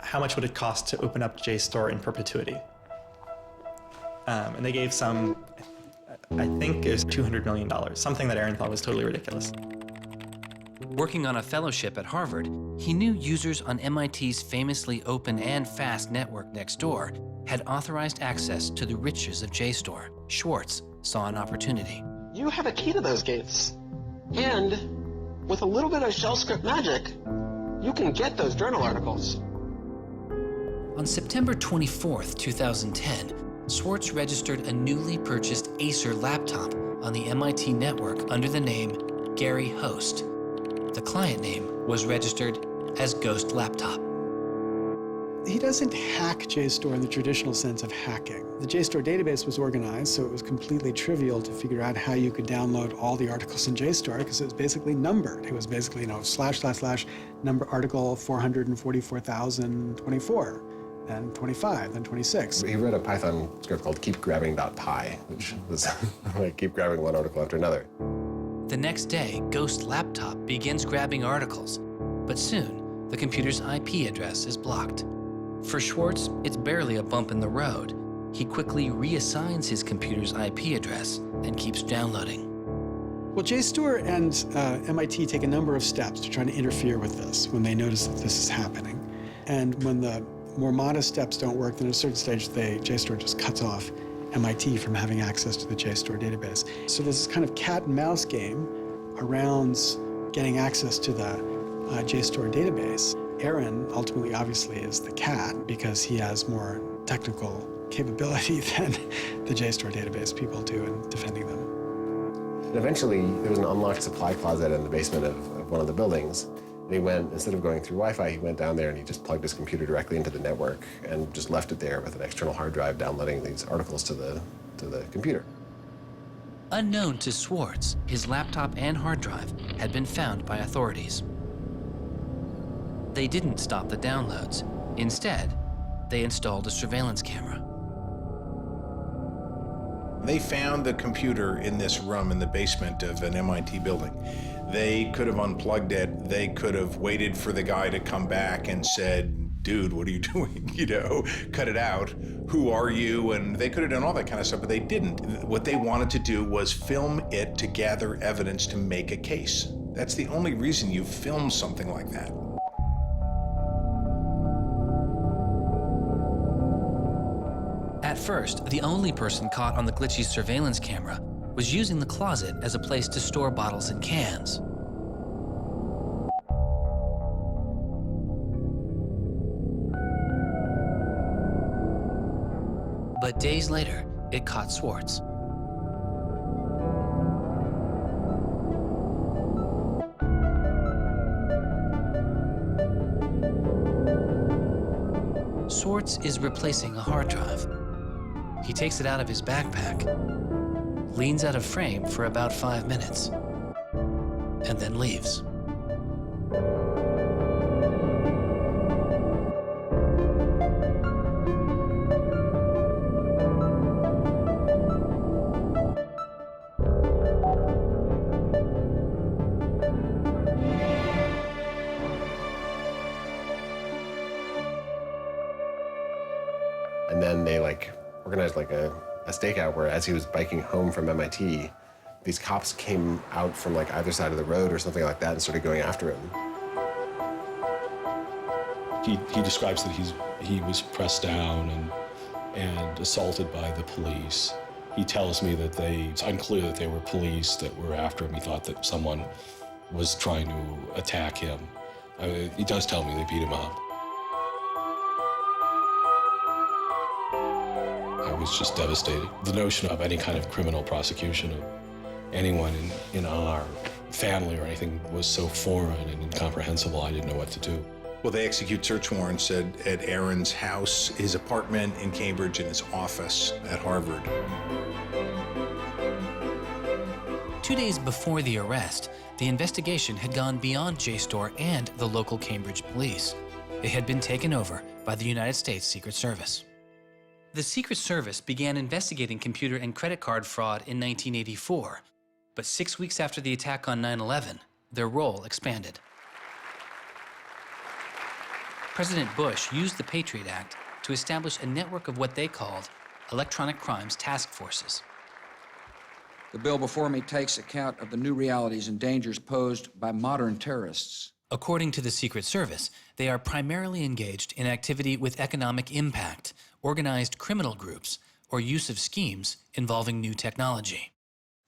Speaker 19: how much would it cost to open up JSTOR in perpetuity? And they gave some, I think it was $200 million, something that Aaron thought was totally ridiculous.
Speaker 16: Working on a fellowship at Harvard, he knew users on MIT's famously open and fast network Nextdoor had authorized access to the riches of JSTOR. Swartz saw an opportunity.
Speaker 1: You have a key to those gates. And with a little bit of shell script magic, you can get those journal articles.
Speaker 16: On September 24th, 2010, Swartz registered a newly purchased Acer laptop on the MIT network under the name Gary Host. The client name was registered as Ghost Laptop.
Speaker 2: He doesn't hack JSTOR in the traditional sense of hacking. The JSTOR database was organized, so it was completely trivial to figure out how you could download all the articles in JSTOR because it was basically numbered. It was basically, / number article 444,024, then 25, then 26.
Speaker 13: He wrote a Python script called keepgrabbing.py, which was like keep grabbing one article after another.
Speaker 16: The next day, Ghost Laptop begins grabbing articles, but soon the computer's IP address is blocked. For Swartz, it's barely a bump in the road. He quickly reassigns his computer's IP address and keeps downloading.
Speaker 2: Well, JSTOR and MIT take a number of steps to try to interfere with this when they notice that this is happening. And when the more modest steps don't work, then at a certain stage, JSTOR just cuts off MIT from having access to the JSTOR database. So there's this kind of cat and mouse game around getting access to the JSTOR database. Aaron, ultimately, obviously, is the cat because he has more technical capability than the JSTOR database people do in defending them.
Speaker 13: And eventually, there was an unlocked supply closet in the basement of one of the buildings. And he went, instead of going through Wi-Fi, he went down there and he just plugged his computer directly into the network and just left it there with an external hard drive downloading these articles to the computer.
Speaker 16: Unknown to Swartz, his laptop and hard drive had been found by authorities. They didn't stop the downloads. Instead, they installed a surveillance camera.
Speaker 15: They found the computer in this room in the basement of an MIT building. They could have unplugged it. They could have waited for the guy to come back and said, dude, what are you doing? You know, cut it out. Who are you? And they could have done all that kind of stuff, but they didn't. What they wanted to do was film it to gather evidence to make a case. That's the only reason you film something like that.
Speaker 16: At first, the only person caught on the glitchy surveillance camera was using the closet as a place to store bottles and cans. But days later, it caught Swartz. Swartz is replacing a hard drive. He takes it out of his backpack, leans out of frame for about 5 minutes, and then leaves.
Speaker 13: And then they organized a stakeout where as he was biking home from MIT, these cops came out from either side of the road or something like that and started going after him.
Speaker 18: He describes that he was pressed down and assaulted by the police. He tells me that it's unclear that they were police that were after him. He thought that someone was trying to attack him. He does tell me they beat him up. I was just devastated. The notion of any kind of criminal prosecution of anyone in our family or anything was so foreign and incomprehensible, I didn't know what to do.
Speaker 15: Well, they execute search warrants at Aaron's house, his apartment in Cambridge, and his office at Harvard.
Speaker 16: 2 days before the arrest, the investigation had gone beyond JSTOR and the local Cambridge police. It had been taken over by the United States Secret Service. The Secret Service began investigating computer and credit card fraud in 1984, but 6 weeks after the attack on 9/11, their role expanded. President Bush used the Patriot Act to establish a network of what they called electronic crimes task forces.
Speaker 21: The bill before me takes account of the new realities and dangers posed by modern terrorists.
Speaker 16: According to the Secret Service, they are primarily engaged in activity with economic impact, organized criminal groups, or use of schemes involving new technology.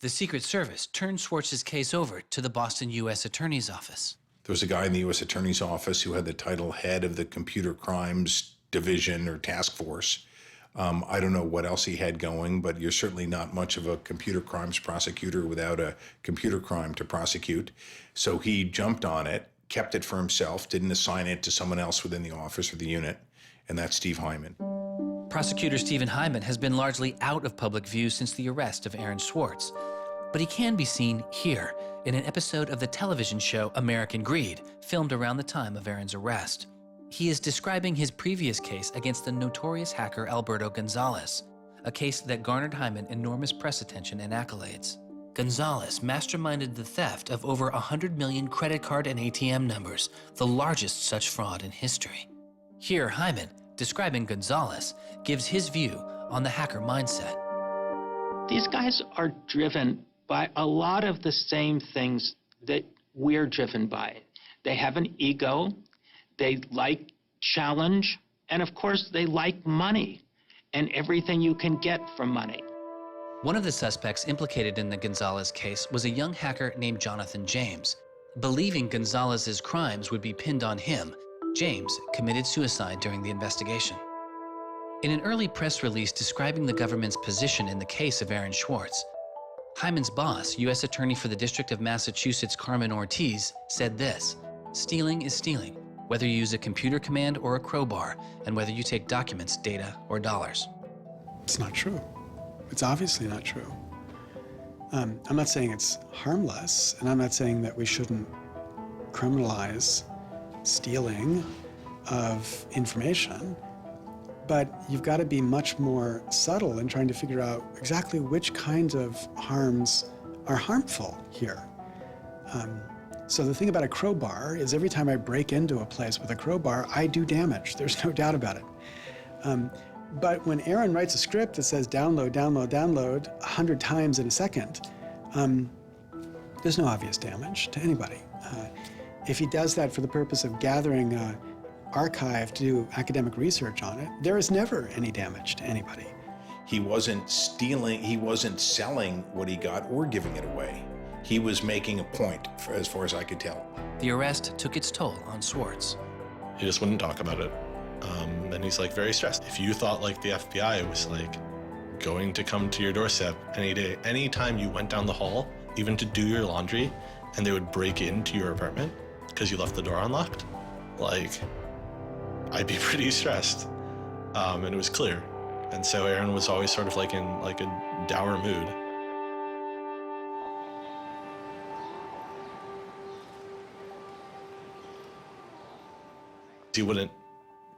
Speaker 16: The Secret Service turned Swartz's case over to the Boston U.S. Attorney's Office.
Speaker 15: There was a guy in the U.S. Attorney's Office who had the title head of the Computer Crimes Division or Task Force. I don't know what else he had going, but you're certainly not much of a computer crimes prosecutor without a computer crime to prosecute. So he jumped on it, kept it for himself, didn't assign it to someone else within the office or the unit, and that's Steve Hyman.
Speaker 16: Prosecutor Stephen Hyman has been largely out of public view since the arrest of Aaron Swartz, but he can be seen here in an episode of the television show American Greed, filmed around the time of Aaron's arrest. He is describing his previous case against the notorious hacker Alberto Gonzalez, a case that garnered Hyman enormous press attention and accolades. Gonzalez masterminded the theft of over 100 million credit card and ATM numbers, the largest such fraud in history. Here, Hyman, describing Gonzalez, gives his view on the hacker mindset.
Speaker 4: These guys are driven by a lot of the same things that we're driven by. They have an ego, they like challenge, and of course they like money and everything you can get from money.
Speaker 16: One of the suspects implicated in the Gonzalez case was a young hacker named Jonathan James. Believing Gonzalez's crimes would be pinned on him, James committed suicide during the investigation. In an early press release describing the government's position in the case of Aaron Swartz, Hyman's boss, U.S. Attorney for the District of Massachusetts Carmen Ortiz, said this: "Stealing is stealing, whether you use a computer command or a crowbar, and whether you take documents, data, or dollars."
Speaker 2: It's not true. It's obviously not true. I'm not saying it's harmless, and I'm not saying that we shouldn't criminalize stealing of information, but you've got to be much more subtle in trying to figure out exactly which kinds of harms are harmful here. So the thing about a crowbar is every time I break into a place with a crowbar, I do damage. There's no doubt about it. But when Aaron writes a script that says download, download, download 100 times in a second, there's no obvious damage to anybody. If he does that for the purpose of gathering an archive to do academic research on it, there is never any damage to anybody.
Speaker 15: He wasn't stealing, he wasn't selling what he got or giving it away. He was making a point, as far as I could tell.
Speaker 16: The arrest took its toll on Swartz.
Speaker 3: He just wouldn't talk about it. And he's like very stressed. If you thought like the FBI was like going to come to your doorstep any day, anytime you went down the hall, even to do your laundry, and they would break into your apartment because you left the door unlocked, like, I'd be pretty stressed. And it was clear. And so Aaron was always sort of like in like a dour mood. He wouldn't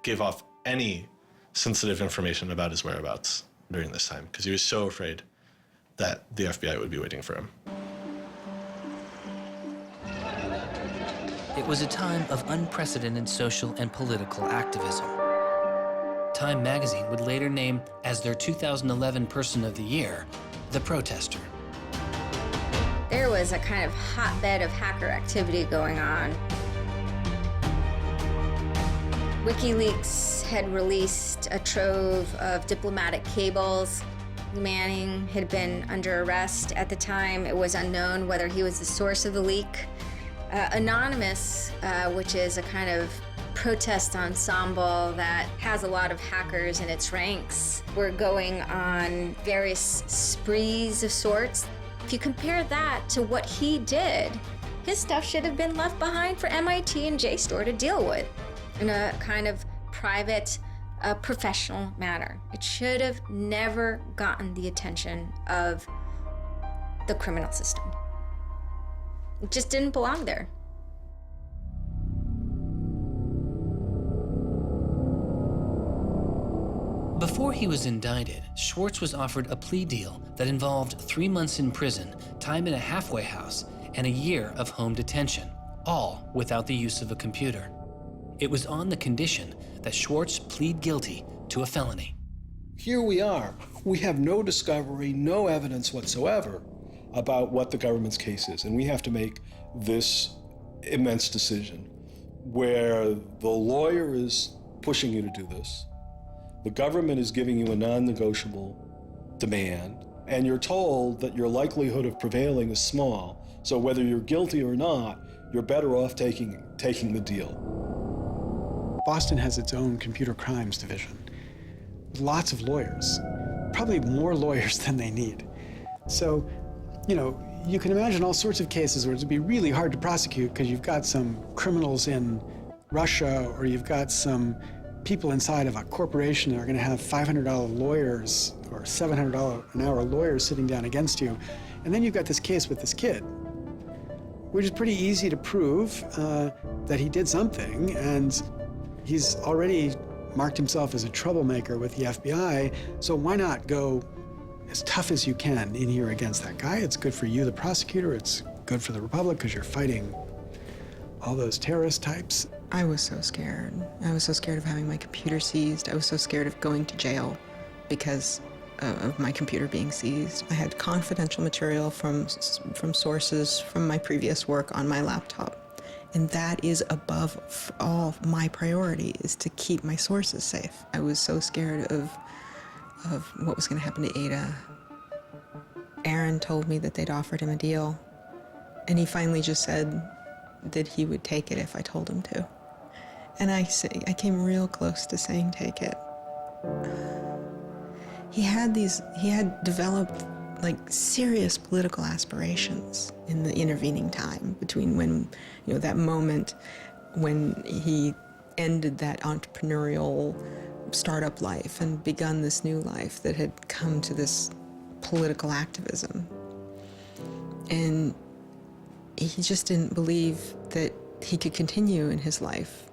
Speaker 3: give off any sensitive information about his whereabouts during this time because he was so afraid that the FBI would be waiting for him.
Speaker 16: It was a time of unprecedented social and political activism. Time magazine would later name as their 2011 Person of the Year, the protester.
Speaker 6: There was a kind of hotbed of hacker activity going on. WikiLeaks had released a trove of diplomatic cables. Manning had been under arrest at the time. It was unknown whether he was the source of the leak. Anonymous, which is a kind of protest ensemble that has a lot of hackers in its ranks, were going on various sprees of sorts. If you compare that to what he did, his stuff should have been left behind for MIT and JSTOR to deal with in a kind of private, professional manner. It should have never gotten the attention of the criminal system. It just didn't belong there.
Speaker 16: Before he was indicted, Swartz was offered a plea deal that involved 3 months in prison, time in a halfway house, and a year of home detention, all without the use of a computer. It was on the condition that Swartz plead guilty to a felony.
Speaker 20: Here we are. We have no discovery, no evidence whatsoever about what the government's case is, and we have to make this immense decision where the lawyer is pushing you to do this, the government is giving you a non-negotiable demand, and you're told that your likelihood of prevailing is small, So whether you're guilty or not, you're better off taking the deal.
Speaker 2: Boston has its own computer crimes division. Lots of lawyers, probably more lawyers than they need. So, you can imagine all sorts of cases where it'd be really hard to prosecute because you've got some criminals in Russia, or you've got some people inside of a corporation that are going to have $500 lawyers or $700 an hour lawyers sitting down against you. And then you've got this case with this kid, which is pretty easy to prove that he did something, and he's already marked himself as a troublemaker with the FBI, so why not go as tough as you can in here against that guy? It's good for you, the prosecutor. It's good for the Republic because you're fighting all those terrorist types.
Speaker 14: I was so scared. I was so scared of having my computer seized. I was so scared of going to jail because of my computer being seized. I had confidential material from sources from my previous work on my laptop. And that is above all my priority, is to keep my sources safe. I was so scared of what was going to happen to Ada. Aaron told me that they'd offered him a deal, and he finally just said that he would take it if I told him to. And I came real close to saying take it. He had developed like serious political aspirations in the intervening time between when, that moment when he ended that entrepreneurial startup life and begun this new life that had come to this political activism. And he just didn't believe that he could continue in his life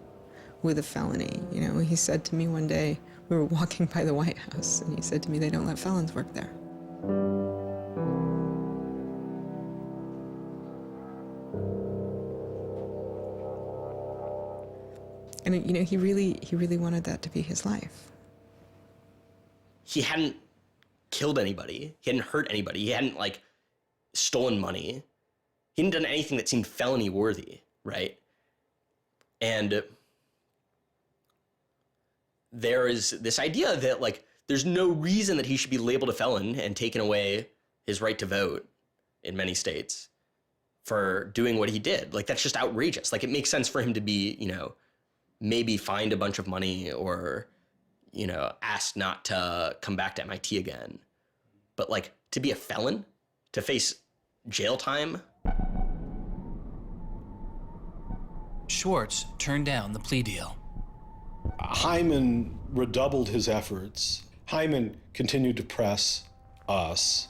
Speaker 14: with a felony. He said to me one day, we were walking by the White House, and he said to me, they don't let felons work there. And he really wanted that to be his life.
Speaker 7: He hadn't killed anybody. He hadn't hurt anybody. He hadn't stolen money. He hadn't done anything that seemed felony worthy, right? And there is this idea that there's no reason that he should be labeled a felon and taken away his right to vote in many states for doing what he did. That's just outrageous. It makes sense for him to be, maybe fined a bunch of money or, asked not to come back to MIT again. But to be a felon, to face jail time.
Speaker 16: Schwartz turned down the plea deal.
Speaker 20: Hyman redoubled his efforts. Hyman continued to press us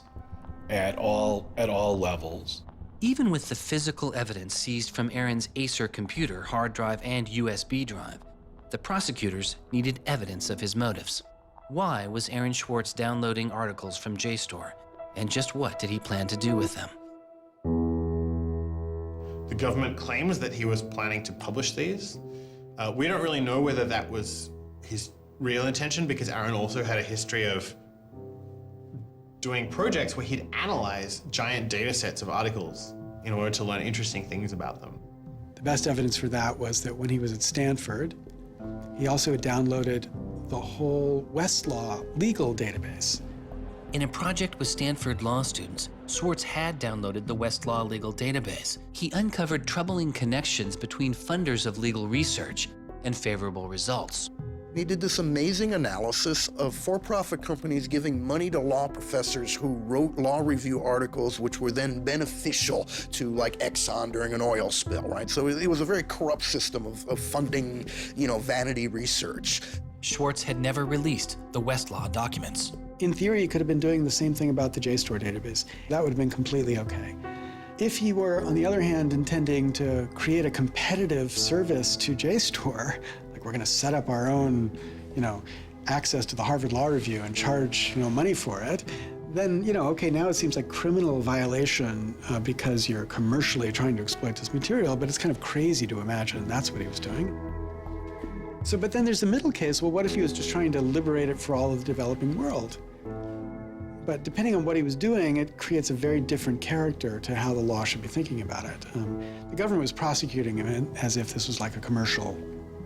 Speaker 20: at all levels.
Speaker 16: Even with the physical evidence seized from Aaron's Acer computer, hard drive, and USB drive, the prosecutors needed evidence of his motives. Why was Aaron Swartz downloading articles from JSTOR, and just what did he plan to do with them?
Speaker 8: The government claims that he was planning to publish these. We don't really know whether that was his real intention, because Aaron also had a history of doing projects where he'd analyze giant data sets of articles in order to learn interesting things about them.
Speaker 2: The best evidence for that was that when he was at Stanford, he also had downloaded the whole Westlaw legal database.
Speaker 16: In a project with Stanford law students, Swartz had downloaded the Westlaw legal database. He uncovered troubling connections between funders of legal research and favorable results.
Speaker 5: He did this amazing analysis of for-profit companies giving money to law professors who wrote law review articles which were then beneficial to Exxon during an oil spill, right? So it was a very corrupt system of funding, vanity research.
Speaker 16: Swartz had never released the Westlaw documents.
Speaker 2: In theory, he could have been doing the same thing about the JSTOR database. That would have been completely okay. If he were, on the other hand, intending to create a competitive service to JSTOR, we're going to set up our own, access to the Harvard Law Review and charge, money for it, then, okay, now it seems like criminal violation because you're commercially trying to exploit this material, but it's kind of crazy to imagine that's what he was doing. So, but then there's the middle case. Well, what if he was just trying to liberate it for all of the developing world? But depending on what he was doing, it creates a very different character to how the law should be thinking about it. The government was prosecuting him as if this was like a commercial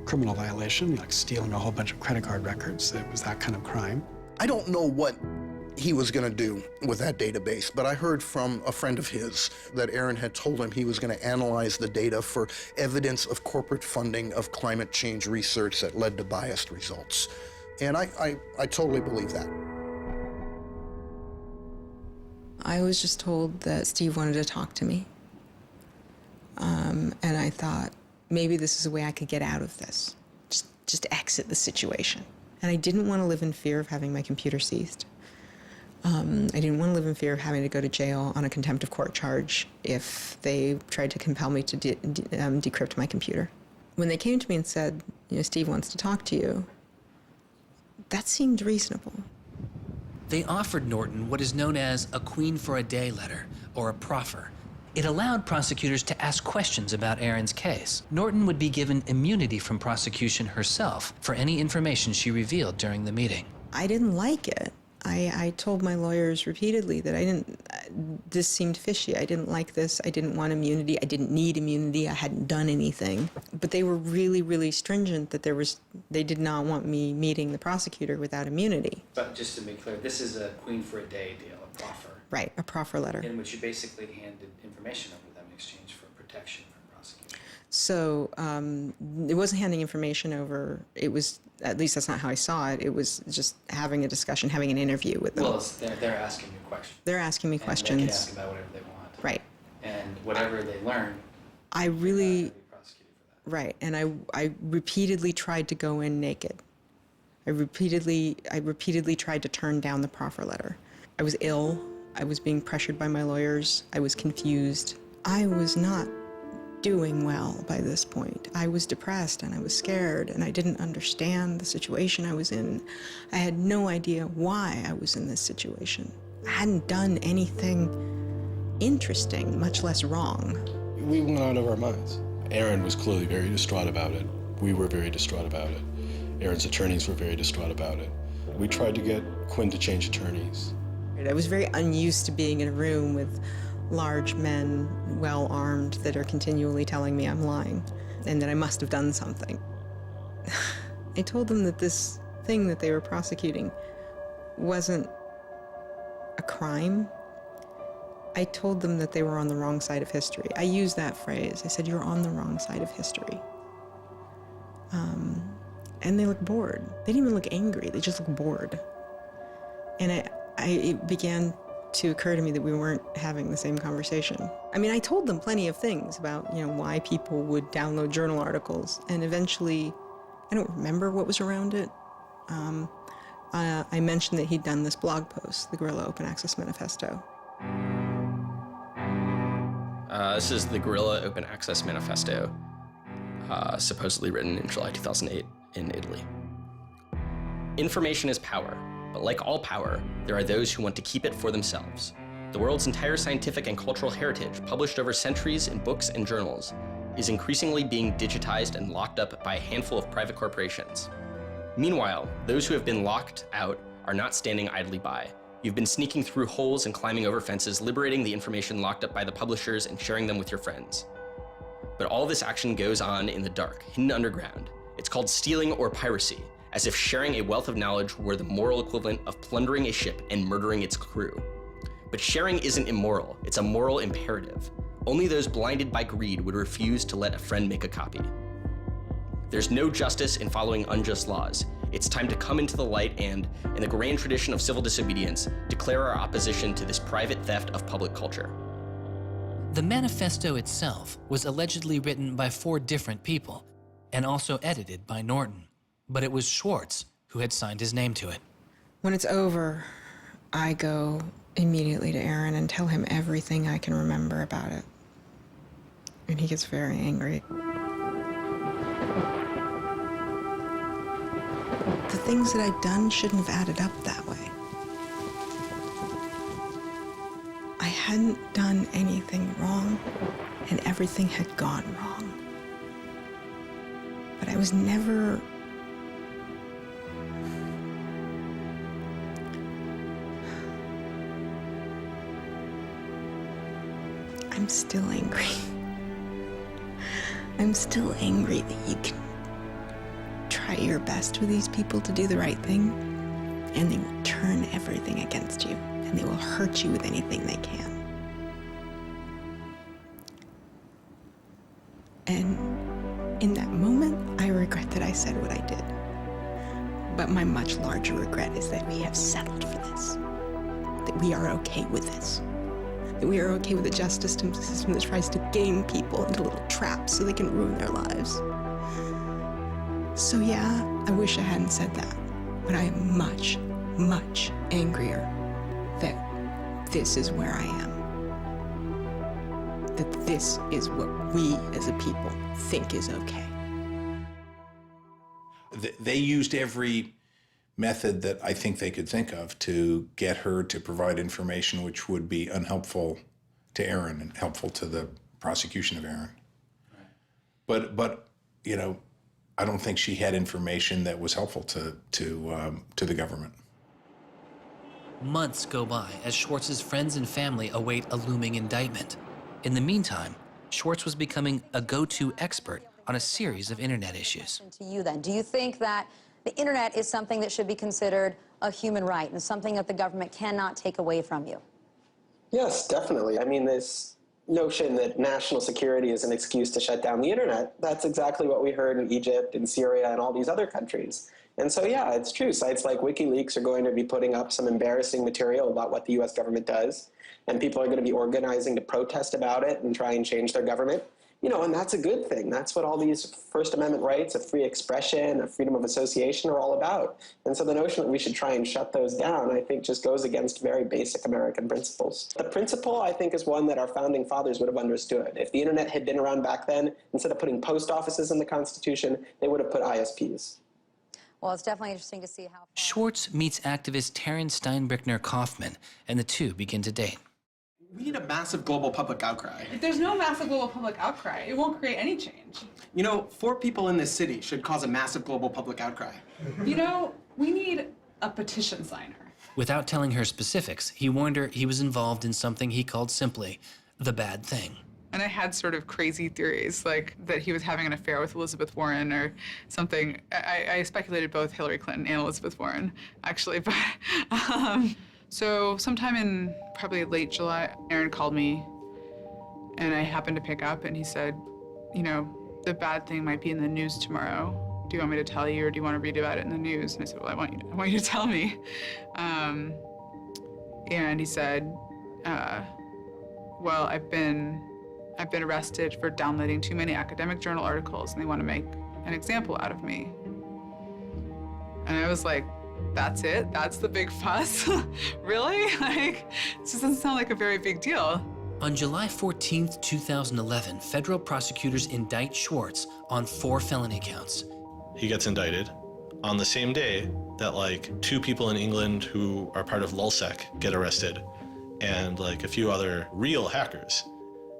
Speaker 2: criminal violation, like stealing a whole bunch of credit card records. It was that kind of crime.
Speaker 5: I don't know what he was going to do with that database. But I heard from a friend of his that Aaron had told him he was going to analyze the data for evidence of corporate funding of climate change research that led to biased results. And I totally believe that.
Speaker 14: I was just told that Steve wanted to talk to me. And I thought, maybe this is a way I could get out of this. Just exit the situation. And I didn't want to live in fear of having my computer seized. I didn't want to live in fear of having to go to jail on a contempt of court charge if they tried to compel me to decrypt my computer. When they came to me and said, Steve wants to talk to you, that seemed reasonable.
Speaker 16: They offered Norton what is known as a Queen for a Day letter, or a proffer. It allowed prosecutors to ask questions about Aaron's case. Norton would be given immunity from prosecution herself for any information she revealed during the meeting.
Speaker 14: I didn't like it. I told my lawyers repeatedly that this seemed fishy. I didn't like this. I didn't want immunity. I didn't need immunity. I hadn't done anything. But they were really, really stringent that they did not want me meeting the prosecutor without immunity.
Speaker 16: But just to be clear, this is a Queen for a Day deal, a proffer.
Speaker 14: Right, a proffer letter.
Speaker 16: In which you basically handed information over to them in exchange for protection from prosecution.
Speaker 14: So it wasn't handing information over. It was, at least that's not how I saw it. It was just having a discussion, having an interview with them.
Speaker 16: Well, they're asking you questions.
Speaker 14: They're asking me questions.
Speaker 16: They can ask about whatever they want.
Speaker 14: Right.
Speaker 16: And whatever they learn,
Speaker 14: I really, right, and I repeatedly tried to go in naked. I repeatedly tried to turn down the proffer letter. I was ill. I was being pressured by my lawyers. I was confused. I was not doing well by this point. I was depressed and I was scared and I didn't understand the situation I was in. I had no idea why I was in this situation. I hadn't done anything interesting, much less wrong.
Speaker 18: We went out of our minds. Aaron was clearly very distraught about it. We were very distraught about it. Aaron's attorneys were very distraught about it. We tried to get Quinn to change attorneys.
Speaker 14: I was very unused to being in a room with large men, well-armed, that are continually telling me I'm lying and that I must have done something. I told them that this thing that they were prosecuting wasn't a crime. I told them that they were on the wrong side of history. I used that phrase. I said, you're on the wrong side of history. And they looked bored. They didn't even look angry. They just looked bored. And it began to occur to me that we weren't having the same conversation. I mean, I told them plenty of things about, why people would download journal articles, and eventually, I don't remember what was around it. I mentioned that he'd done this blog post, the Guerrilla Open Access Manifesto.
Speaker 7: This is the Guerrilla Open Access Manifesto, supposedly written in July 2008 in Italy. Information is power. But like all power, there are those who want to keep it for themselves. The world's entire scientific and cultural heritage, published over centuries in books and journals, is increasingly being digitized and locked up by a handful of private corporations. Meanwhile, those who have been locked out are not standing idly by. You've been sneaking through holes and climbing over fences, liberating the information locked up by the publishers and sharing them with your friends. But all this action goes on in the dark, hidden underground. It's called stealing or piracy, as if sharing a wealth of knowledge were the moral equivalent of plundering a ship and murdering its crew. But sharing isn't immoral, it's a moral imperative. Only those blinded by greed would refuse to let a friend make a copy. There's no justice in following unjust laws. It's time to come into the light and, in the grand tradition of civil disobedience, declare our opposition to this private theft of public culture.
Speaker 16: The manifesto itself was allegedly written by 4 different people and also edited by Norton. But it was Swartz who had signed his name to it.
Speaker 14: When it's over, I go immediately to Aaron and tell him everything I can remember about it. And he gets very angry. The things that I'd done shouldn't have added up that way. I hadn't done anything wrong, and everything had gone wrong. But I was never... I'm still angry. I'm still angry that you can try your best with these people to do the right thing, and they will turn everything against you, and they will hurt you with anything they can. And in that moment, I regret that I said what I did. But my much larger regret is that we have settled for this, that we are okay with this, that we are okay with a justice system that tries to game people into little traps so they can ruin their lives. So yeah, I wish I hadn't said that, but I am much, much angrier that this is where I am. That this is what we as a people think is okay.
Speaker 15: They used every method that I think they could think of to get her to provide information which would be unhelpful to Aaron and helpful to the prosecution of Aaron. Right. But you know, I don't think she had information that was helpful to the government.
Speaker 16: Months go by as Swartz's friends and family await a looming indictment. In the meantime, Swartz was becoming a go-to expert on a series of internet issues.
Speaker 12: To you then, do you think that the internet is something that should be considered a human right and something that the government cannot take away from you?
Speaker 11: Yes, definitely. I mean, this notion that national security is an excuse to shut down the internet, that's exactly what we heard in Egypt and Syria and all these other countries. And so, yeah, it's true. Sites like WikiLeaks are going to be putting up some embarrassing material about what the U.S. government does, and people are going to be organizing to protest about it and try and change their government. You know, and that's a good thing. That's what all these First Amendment rights of free expression, of freedom of association are all about. And so the notion that we should try and shut those down, I think, just goes against very basic American principles. The principle, I think, is one that our founding fathers would have understood. If the internet had been around back then, instead of putting post offices in the Constitution, they would have put ISPs.
Speaker 12: Well, it's definitely interesting to see how...
Speaker 16: Swartz meets activist Terence Steinbrickner Kaufman, and the two begin to date.
Speaker 1: We need a massive global public outcry.
Speaker 17: If there's no massive global public outcry, it won't create any change.
Speaker 1: You know, 4 people in this city should cause a massive global public outcry.
Speaker 17: You know, we need a petition signer.
Speaker 16: Without telling her specifics, he warned her he was involved in something he called simply the bad thing.
Speaker 17: And I had sort of crazy theories, like that he was having an affair with Elizabeth Warren or something. I speculated both Hillary Clinton and Elizabeth Warren, actually, but so sometime in probably late July, Aaron called me, and I happened to pick up, and he said, you know, the bad thing might be in the news tomorrow. Do you want me to tell you, or do you want to read about it in the news? And I said, well, I want you to tell me. And he said, well, I've been arrested for downloading too many academic journal articles, and they want to make an example out of me. And I was like, that's it? That's the big fuss? Really? Like, it just doesn't sound like a very big deal.
Speaker 16: On July 14th, 2011, federal prosecutors indict Swartz on 4 felony counts.
Speaker 3: He gets indicted on the same day that like 2 people in England who are part of LulzSec get arrested, and like a few other real hackers.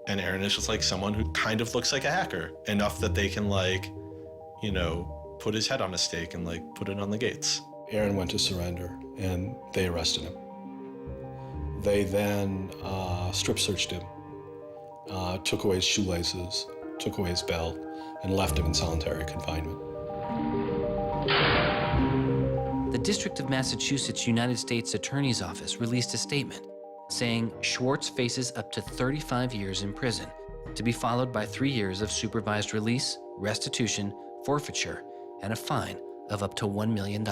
Speaker 3: And Aaron is just like someone who kind of looks like a hacker, enough that they can like, you know, put his head on a stake and like put it on the gates.
Speaker 20: Aaron went to surrender, and they arrested him. They then strip searched him, took away his shoelaces, took away his belt, and left him in solitary confinement.
Speaker 16: The District of Massachusetts United States Attorney's Office released a statement saying Swartz faces up to 35 years in prison, to be followed by 3 years of supervised release, restitution, forfeiture, and a fine of up to $1 million.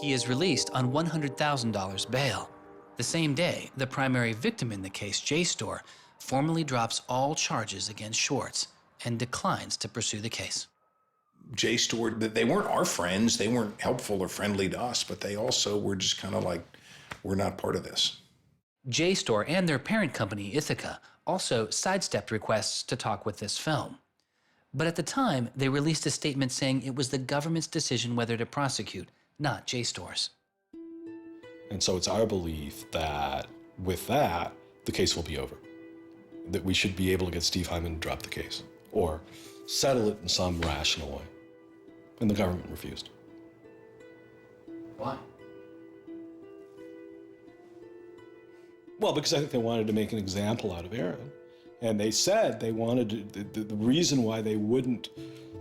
Speaker 16: He is released on $100,000 bail. The same day, the primary victim in the case, JSTOR, formally drops all charges against Swartz and declines to pursue the case.
Speaker 15: JSTOR, they weren't our friends, they weren't helpful or friendly to us, but they also were just kind of like, we're not part of this.
Speaker 16: JSTOR and their parent company, Ithaca, also sidestepped requests to talk with this film. But at the time, they released a statement saying it was the government's decision whether to prosecute, not JSTOR's.
Speaker 18: And so it's our belief that with that, the case will be over. That we should be able to get Steve Hyman to drop the case or settle it in some rational way. And the government refused.
Speaker 16: Why?
Speaker 18: Well, because I think they wanted to make an example out of Aaron. And they said they wanted to, the reason why they wouldn't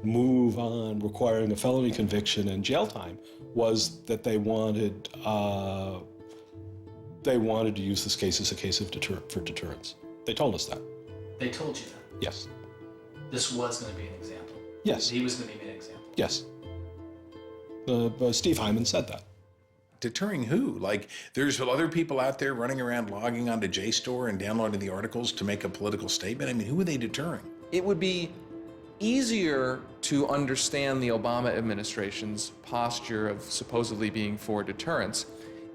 Speaker 20: move on requiring a felony conviction and jail time was that they wanted to use this case as a case of for deterrence. They told us that.
Speaker 16: They told you that?
Speaker 20: Yes.
Speaker 16: This was going to be an example?
Speaker 20: Yes.
Speaker 16: He was going to be an example?
Speaker 20: Yes. Steve Hyman said that.
Speaker 15: Deterring who? Like, there's other people out there running around logging onto JSTOR and downloading the articles to make a political statement? I mean, who are they deterring?
Speaker 9: It would be easier to understand the Obama administration's posture of supposedly being for deterrence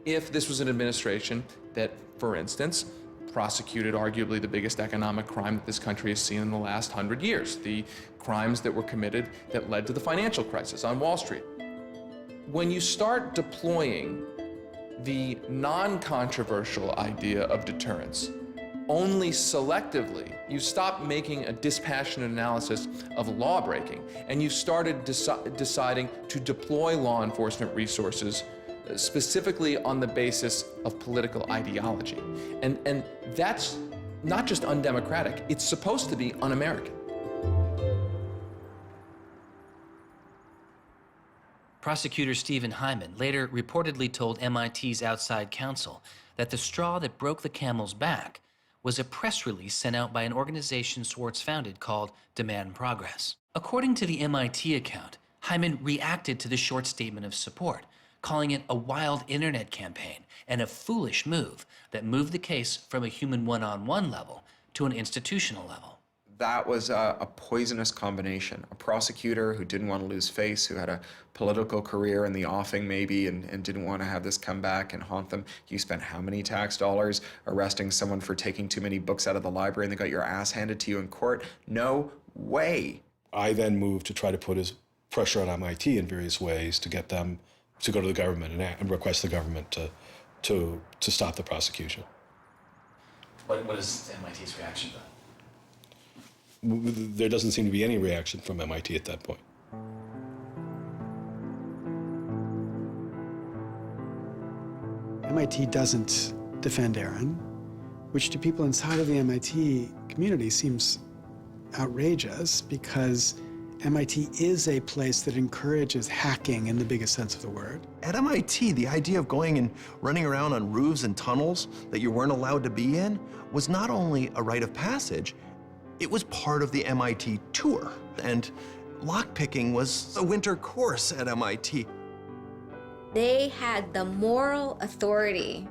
Speaker 9: if this was an administration that, for instance, prosecuted arguably the biggest economic crime that this country has seen in the last 100 years, the crimes that were committed that led to the financial crisis on Wall Street. When you start deploying the non-controversial idea of deterrence only selectively, you stop making a dispassionate analysis of lawbreaking, and you started deciding to deploy law enforcement resources specifically on the basis of political ideology. And that's not just undemocratic, it's supposed to be un-American.
Speaker 16: Prosecutor Stephen Hyman later reportedly told MIT's outside counsel that the straw that broke the camel's back was a press release sent out by an organization Swartz founded called Demand Progress. According to the MIT account, Hyman reacted to the short statement of support, calling it a wild internet campaign and a foolish move that moved the case from a human one-on-one level to an institutional level.
Speaker 22: That was a poisonous combination. A prosecutor who didn't want to lose face, who had a political career in the offing maybe, and didn't want to have this come back and haunt them. You spent how many tax dollars arresting someone for taking too many books out of the library and they got your ass handed to you in court? No way.
Speaker 20: I then moved to try to put pressure on MIT in various ways to get them to go to the government and request the government to stop the prosecution.
Speaker 16: What is MIT's reaction to that?
Speaker 20: There doesn't seem to be any reaction from MIT at that point.
Speaker 2: MIT doesn't defend Aaron, which to people inside of the MIT community seems outrageous because MIT is a place that encourages hacking in the biggest sense of the word.
Speaker 23: At MIT, the idea of going and running around on roofs and tunnels that you weren't allowed to be in was not only a rite of passage, it was part of the MIT tour. And lockpicking was a winter course at MIT.
Speaker 6: They had the moral authority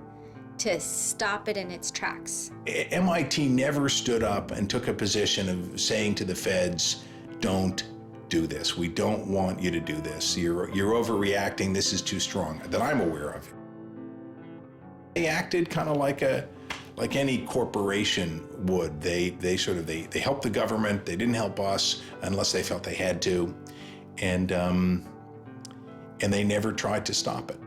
Speaker 6: to stop it in its tracks.
Speaker 15: MIT never stood up and took a position of saying to the feds, don't do this. We don't want you to do this. You're overreacting. This is too strong, that I'm aware of. They acted kind of like any corporation would. They helped the government. They didn't help us unless they felt they had to, and they never tried to stop it.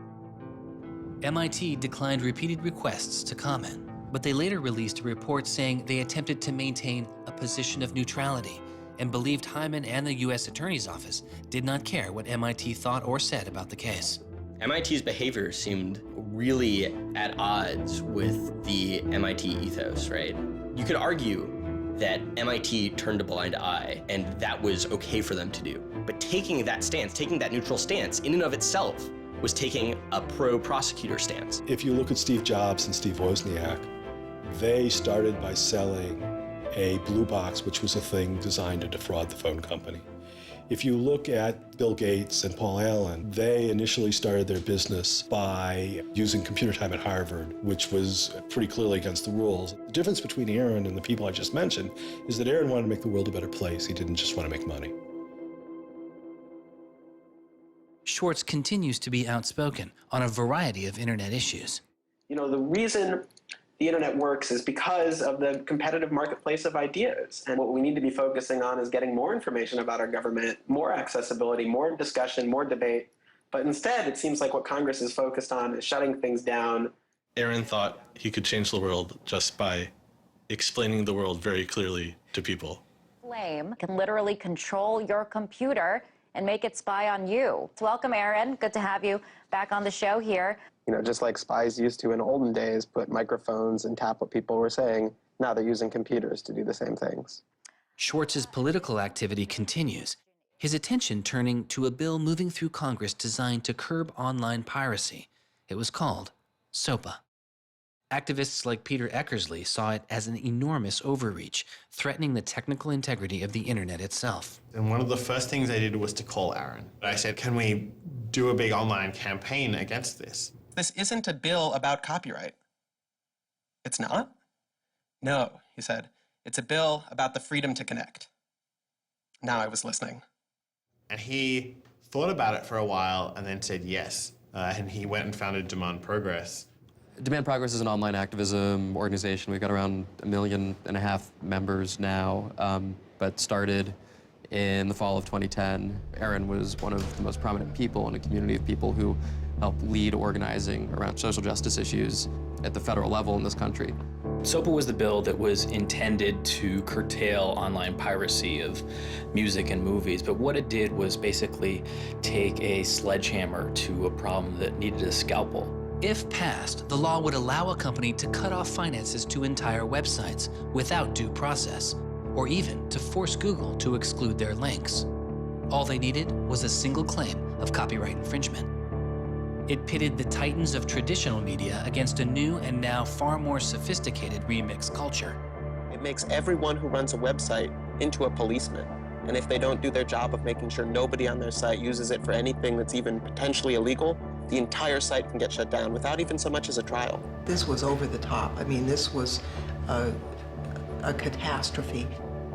Speaker 16: MIT declined repeated requests to comment, but they later released a report saying they attempted to maintain a position of neutrality and believed Hyman and the U.S. Attorney's Office did not care what MIT thought or said about the case.
Speaker 7: MIT's behavior seemed really at odds with the MIT ethos, right? You could argue that MIT turned a blind eye and that was okay for them to do. But taking that stance, taking that neutral stance in and of itself was taking a pro-prosecutor stance.
Speaker 20: If you look at Steve Jobs and Steve Wozniak, they started by selling a blue box, which was a thing designed to defraud the phone company. If you look at Bill Gates and Paul Allen, they initially started their business by using computer time at Harvard, which was pretty clearly against the rules. The difference between Aaron and the people I just mentioned is that Aaron wanted to make the world a better place. He didn't just want to make money.
Speaker 16: Swartz continues to be outspoken on a variety of internet issues.
Speaker 1: You know, the reason the internet works is because of the competitive marketplace of ideas. And what we need to be focusing on is getting more information about our government, more accessibility, more discussion, more debate. But instead, it seems like what Congress is focused on is shutting things down.
Speaker 3: Aaron thought he could change the world just by explaining the world very clearly to people.
Speaker 24: Flame can literally control your computer and make it spy on you. Welcome, Aaron. Good to have you back on the show here.
Speaker 11: You know, just like spies used to in olden days put microphones and tap what people were saying, now they're using computers to do the same things.
Speaker 16: Swartz's political activity continues, his attention turning to a bill moving through Congress designed to curb online piracy. It was called SOPA. Activists like Peter Eckersley saw it as an enormous overreach, threatening the technical integrity of the internet itself.
Speaker 8: And one of the first things I did was to call Aaron. I said, can we do a big online campaign against this?
Speaker 11: This isn't a bill about copyright. It's not? No, he said. It's a bill about the freedom to connect. Now I was listening.
Speaker 8: And he thought about it for a while and then said yes. And he went and founded Demand Progress.
Speaker 10: Demand Progress is an online activism organization. We've got around 1.5 million members now, but started in the fall of 2010. Aaron was one of the most prominent people in a community of people who helped lead organizing around social justice issues at the federal level in this country.
Speaker 13: SOPA was the bill that was intended to curtail online piracy of music and movies, but what it did was basically take a sledgehammer to a problem that needed a scalpel.
Speaker 16: If passed, the law would allow a company to cut off finances to entire websites without due process, or even to force Google to exclude their links. All they needed was a single claim of copyright infringement. It pitted the titans of traditional media against a new and now far more sophisticated remix culture.
Speaker 11: It makes everyone who runs a website into a policeman. And if they don't do their job of making sure nobody on their site uses it for anything that's even potentially illegal, the entire site can get shut down without even so much as a trial.
Speaker 19: This was over the top. I mean, this was a catastrophe.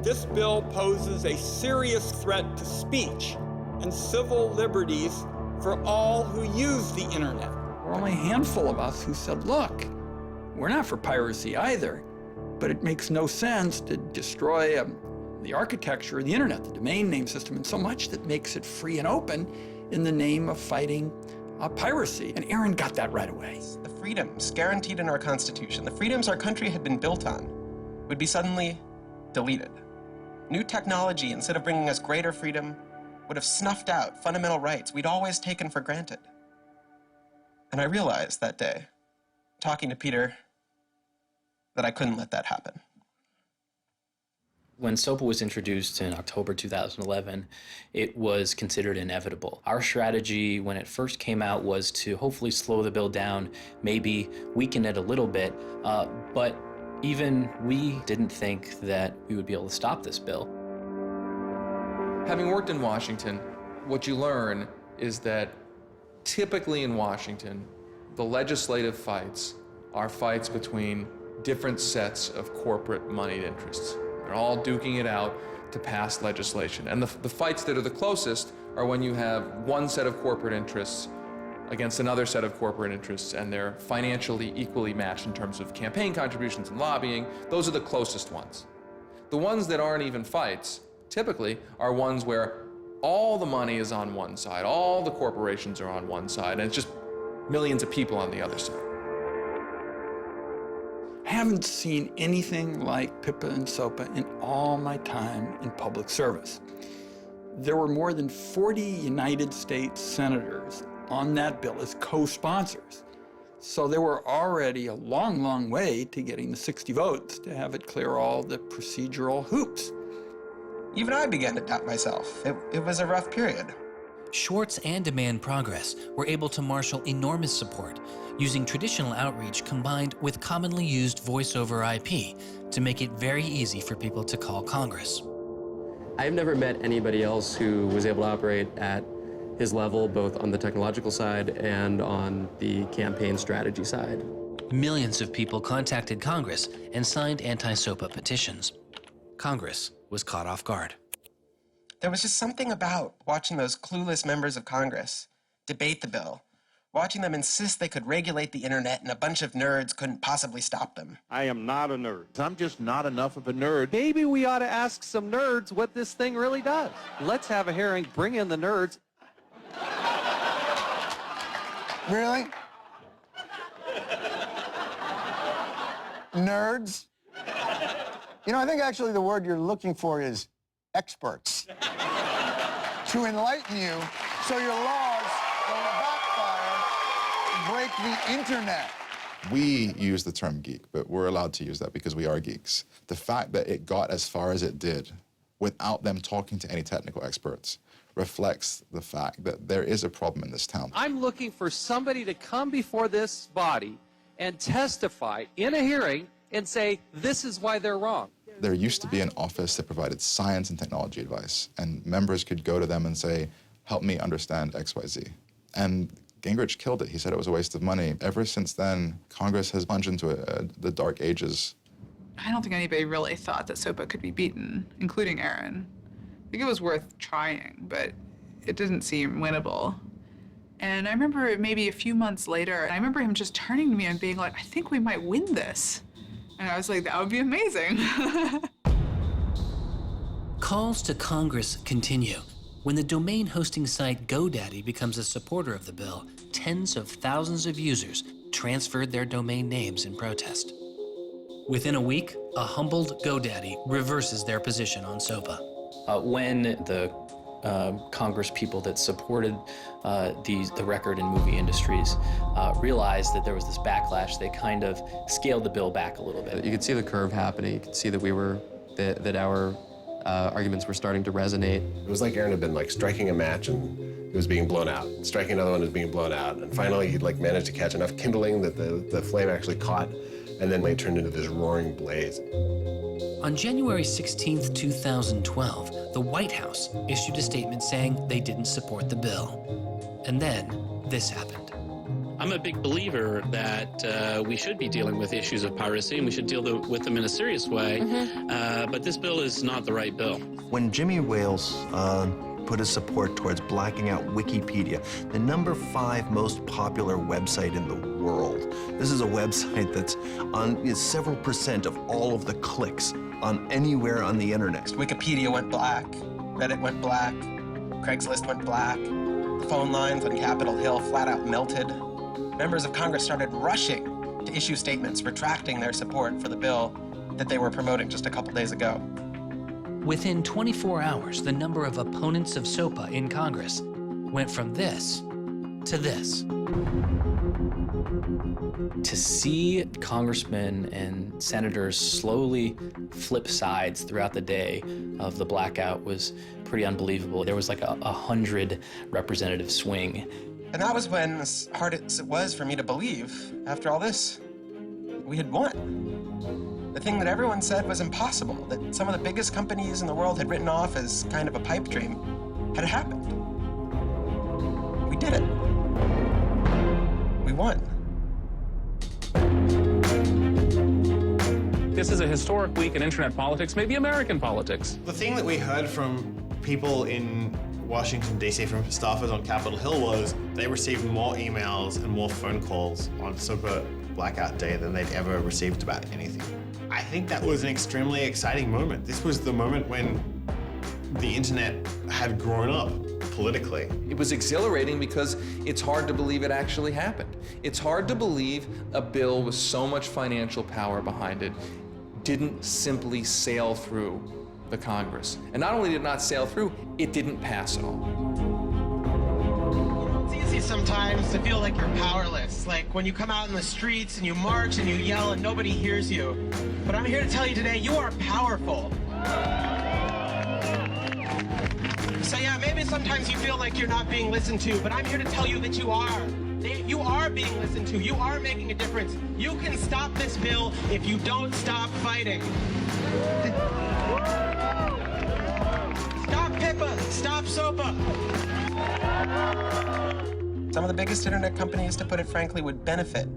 Speaker 21: This bill poses a serious threat to speech and civil liberties for all who use the internet.
Speaker 25: There were only a handful of us who said, look, we're not for piracy either, but it makes no sense to destroy the architecture of the internet, the domain name system, and so much that makes it free and open in the name of fighting piracy. And Aaron got that right away.
Speaker 11: The freedoms guaranteed in our Constitution, the freedoms our country had been built on, would be suddenly deleted. New technology, instead of bringing us greater freedom, would have snuffed out fundamental rights we'd always taken for granted. And I realized that day, talking to Peter, that I couldn't let that happen.
Speaker 13: When SOPA was introduced in October 2011, it was considered inevitable. Our strategy when it first came out was to hopefully slow the bill down, maybe weaken it a little bit, but even we didn't think that we would be able to stop this bill.
Speaker 9: Having worked in Washington, what you learn is that typically in Washington, the legislative fights are fights between different sets of corporate moneyed interests. They're all duking it out to pass legislation. And the fights that are the closest are when you have one set of corporate interests against another set of corporate interests, and they're financially equally matched in terms of campaign contributions and lobbying. Those are the closest ones. The ones that aren't even fights, typically, are ones where all the money is on one side, all the corporations are on one side, and it's just millions of people on the other side.
Speaker 25: I haven't seen anything like PIPA and SOPA in all my time in public service. There were more than 40 United States senators on that bill as co-sponsors. So there were already a long, long way to getting the 60 votes to have it clear all the procedural hoops.
Speaker 11: Even I began to doubt myself. It was a rough period.
Speaker 16: Swartz and Demand Progress were able to marshal enormous support, using traditional outreach combined with commonly used voice over IP to make it very easy for people to call Congress.
Speaker 10: I've never met anybody else who was able to operate at his level, both on the technological side and on the campaign strategy side.
Speaker 16: Millions of people contacted Congress and signed anti-SOPA petitions. Congress was caught off guard.
Speaker 11: There was just something about watching those clueless members of Congress debate the bill, watching them insist they could regulate the internet and a bunch of nerds couldn't possibly stop them.
Speaker 26: I am not a nerd. I'm just not enough of a nerd. Maybe we ought to ask some nerds what this thing really does. Let's have a hearing, bring in the nerds.
Speaker 27: Really? Nerds? You know, I think actually the word you're looking for is experts. To enlighten you so your laws don't backfire, break the internet.
Speaker 28: We use the term geek, but we're allowed to use that because we are geeks. The fact that it got as far as it did
Speaker 2: without them talking to any technical experts reflects the fact that there is a problem in this town.
Speaker 26: I'm looking for somebody to come before this body and testify in a hearing and say, this is why they're wrong.
Speaker 2: There used to be an office that provided science and technology advice, and members could go to them and say, help me understand XYZ. And Gingrich killed it. He said it was a waste of money. Ever since then, Congress has plunged into the dark ages.
Speaker 4: I don't think anybody really thought that SOPA could be beaten, including Aaron. I think it was worth trying, but it didn't seem winnable. And I remember maybe a few months later, I remember him just turning to me and being like, I think we might win this. And I was like, that would be amazing.
Speaker 16: Calls to Congress continue. When the domain hosting site GoDaddy becomes a supporter of the bill, tens of thousands of users transferred their domain names in protest. Within a week, a humbled GoDaddy reverses their position on SOPA.
Speaker 13: When the Congress people that supported the record and movie industries realized that there was this backlash, they kind of scaled the bill back a little bit.
Speaker 10: You could see the curve happening. You could see that that our arguments were starting to resonate.
Speaker 5: It was like Aaron had been striking a match and it was being blown out. Striking another one was being blown out. And finally he'd managed to catch enough kindling that the flame actually caught, and then it turned into this roaring blaze.
Speaker 16: On January 16th, 2012, the White House issued a statement saying they didn't support the bill. And then this happened.
Speaker 12: I'm a big believer that we should be dealing with issues of piracy, and we should deal with them in a serious way. But this bill is not the right bill.
Speaker 23: When Jimmy Wales put his support towards blacking out Wikipedia, the #5 most popular website in the world. This is a website that's on several % of all of the clicks on anywhere on the internet.
Speaker 11: Wikipedia went black, Reddit went black, Craigslist went black, the phone lines on Capitol Hill flat out melted. Members of Congress started rushing to issue statements retracting their support for the bill that they were promoting just a couple days ago.
Speaker 16: Within 24 hours, the number of opponents of SOPA in Congress went from this to this.
Speaker 13: To see congressmen and senators slowly flip sides throughout the day of the blackout was pretty unbelievable. There was like a 100 representative swing.
Speaker 11: And that was when, as hard as it was for me to believe, after all this, we had won. The thing that everyone said was impossible, that some of the biggest companies in the world had written off as kind of a pipe dream, had happened. We did it. We won.
Speaker 14: This is a historic week in internet politics, maybe American politics.
Speaker 8: The thing that we heard from people in Washington, D.C., from staffers on Capitol Hill was they received more emails and more phone calls on SOPA Blackout Day than they'd ever received about anything. I think that was an extremely exciting moment. This was the moment when the internet had grown up politically.
Speaker 9: It was exhilarating because it's hard to believe it actually happened. It's hard to believe a bill with so much financial power behind it didn't simply sail through the Congress. And not only did it not sail through, it didn't pass at all.
Speaker 11: It's easy sometimes to feel like you're powerless, like when you come out in the streets and you march and you yell and nobody hears you. But I'm here to tell you today, you are powerful. So yeah, maybe sometimes you feel like you're not being listened to, but I'm here to tell you that you are. You are being listened to. You are making a difference. You can stop this bill if you don't stop fighting. Stop PIPA. Stop SOPA. Some of the biggest internet companies, to put it frankly, would benefit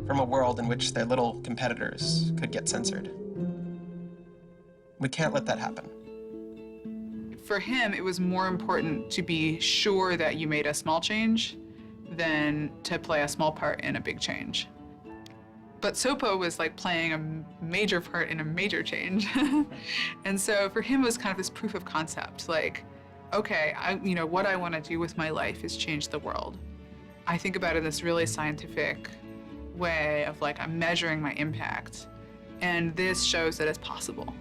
Speaker 11: from a world in which their little competitors could get censored. We can't let that happen.
Speaker 4: For him, it was more important to be sure that you made a small change than to play a small part in a big change. But SOPA was like playing a major part in a major change. And so for him, it was kind of this proof of concept, like, okay, what I want to do with my life is change the world. I think about it in this really scientific way of like, I'm measuring my impact. And this shows that it's possible,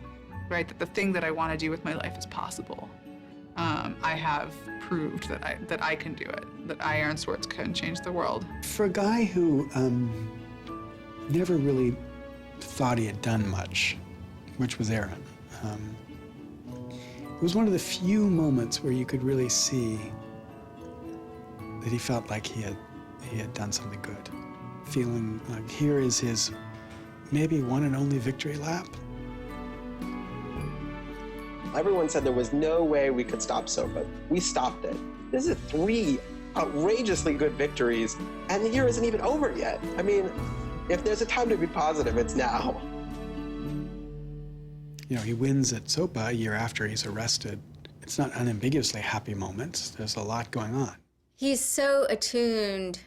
Speaker 4: right? That the thing that I want to do with my life is possible. I have proved that I can do it, that I, Aaron Swartz, can change the world.
Speaker 17: For a guy who never really thought he had done much, which was Aaron, It was one of the few moments where you could really see that he felt like he had done something good. Feeling like here is his maybe one and only victory lap.
Speaker 11: Everyone said there was no way we could stop SOPA. We stopped it. This is 3 outrageously good victories, and the year isn't even over yet. I mean, if there's a time to be positive, it's now.
Speaker 17: You know, he wins at SOPA a year after he's arrested. It's not unambiguously happy moments. There's a lot going on.
Speaker 1: He's so attuned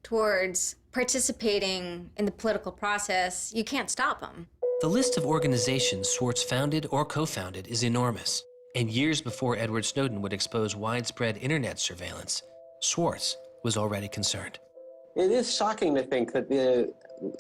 Speaker 1: towards participating in the political process, you can't stop him.
Speaker 16: The list of organizations Swartz founded or co-founded is enormous. And years before Edward Snowden would expose widespread internet surveillance, Swartz was already concerned.
Speaker 11: It is shocking to think that the